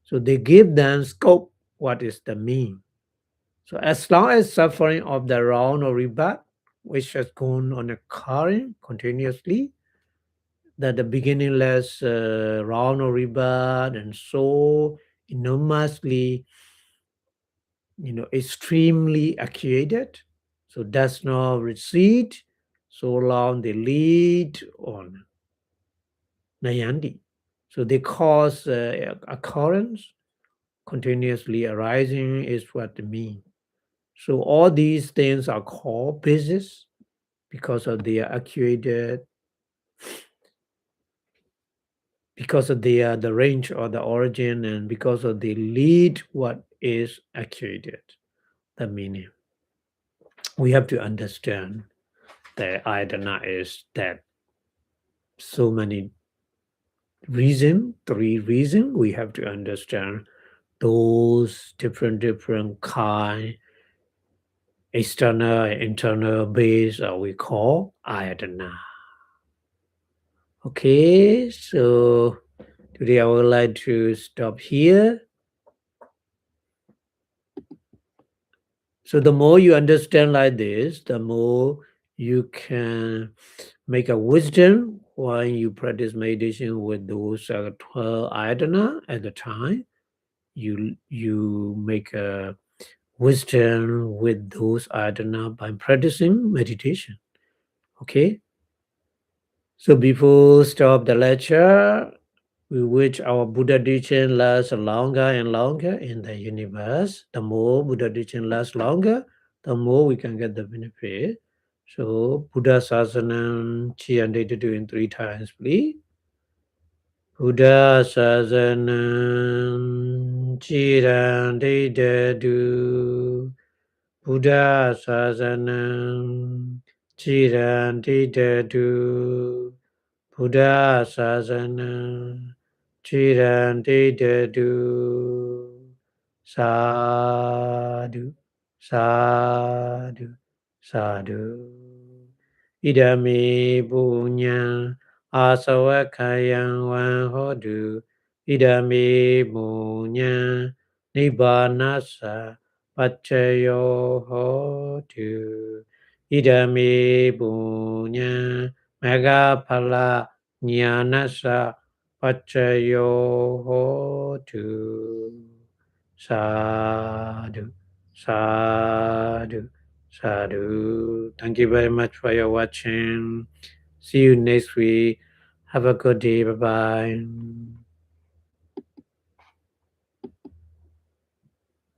So they give them scope. What is the mean? So as long as suffering of the round or rebirth, which has gone on occurring continuously, that the beginningless round or rebirth and so enormously, extremely accumulated, so does not recede, so long they lead on Nayandi. So they cause occurrence continuously arising is what they mean. So all these things are called basis because of their accumulated, because of the range or the origin, and because of the lead what is accumulated. The meaning. We have to understand that Ayatana is that so many three reasons we have to understand those different kind, external and internal base we call Ayatana. Okay, so today I would like to stop here. So the more you understand like this, the more you can make a wisdom when you practice meditation with those 12 ayatana at the time. You make a wisdom with those ayatana by practicing meditation. Okay. So before stop the lecture, we wish our Buddha teaching lasts longer and longer in the universe. The more Buddha teaching lasts longer, the more we can get the benefit. So Buddha Sasanam Chiyande to do in 3 times, please. Buddha Sasanam Chiyande to do. Buddha Sasanam Chiyande to do. Buddha Sasana Chiranti Dedu Sadhu Sadhu Sadhu Idami Punya Asawakayang Wan Hodu Idami Punya Nibbanasa Pachayo Hodu Idami Punya Megapala Jnanasa Pachayo Hotu. Sadhu, sadhu, sadhu. Thank you very much for your watching. See you next week. Have a good day. Bye bye.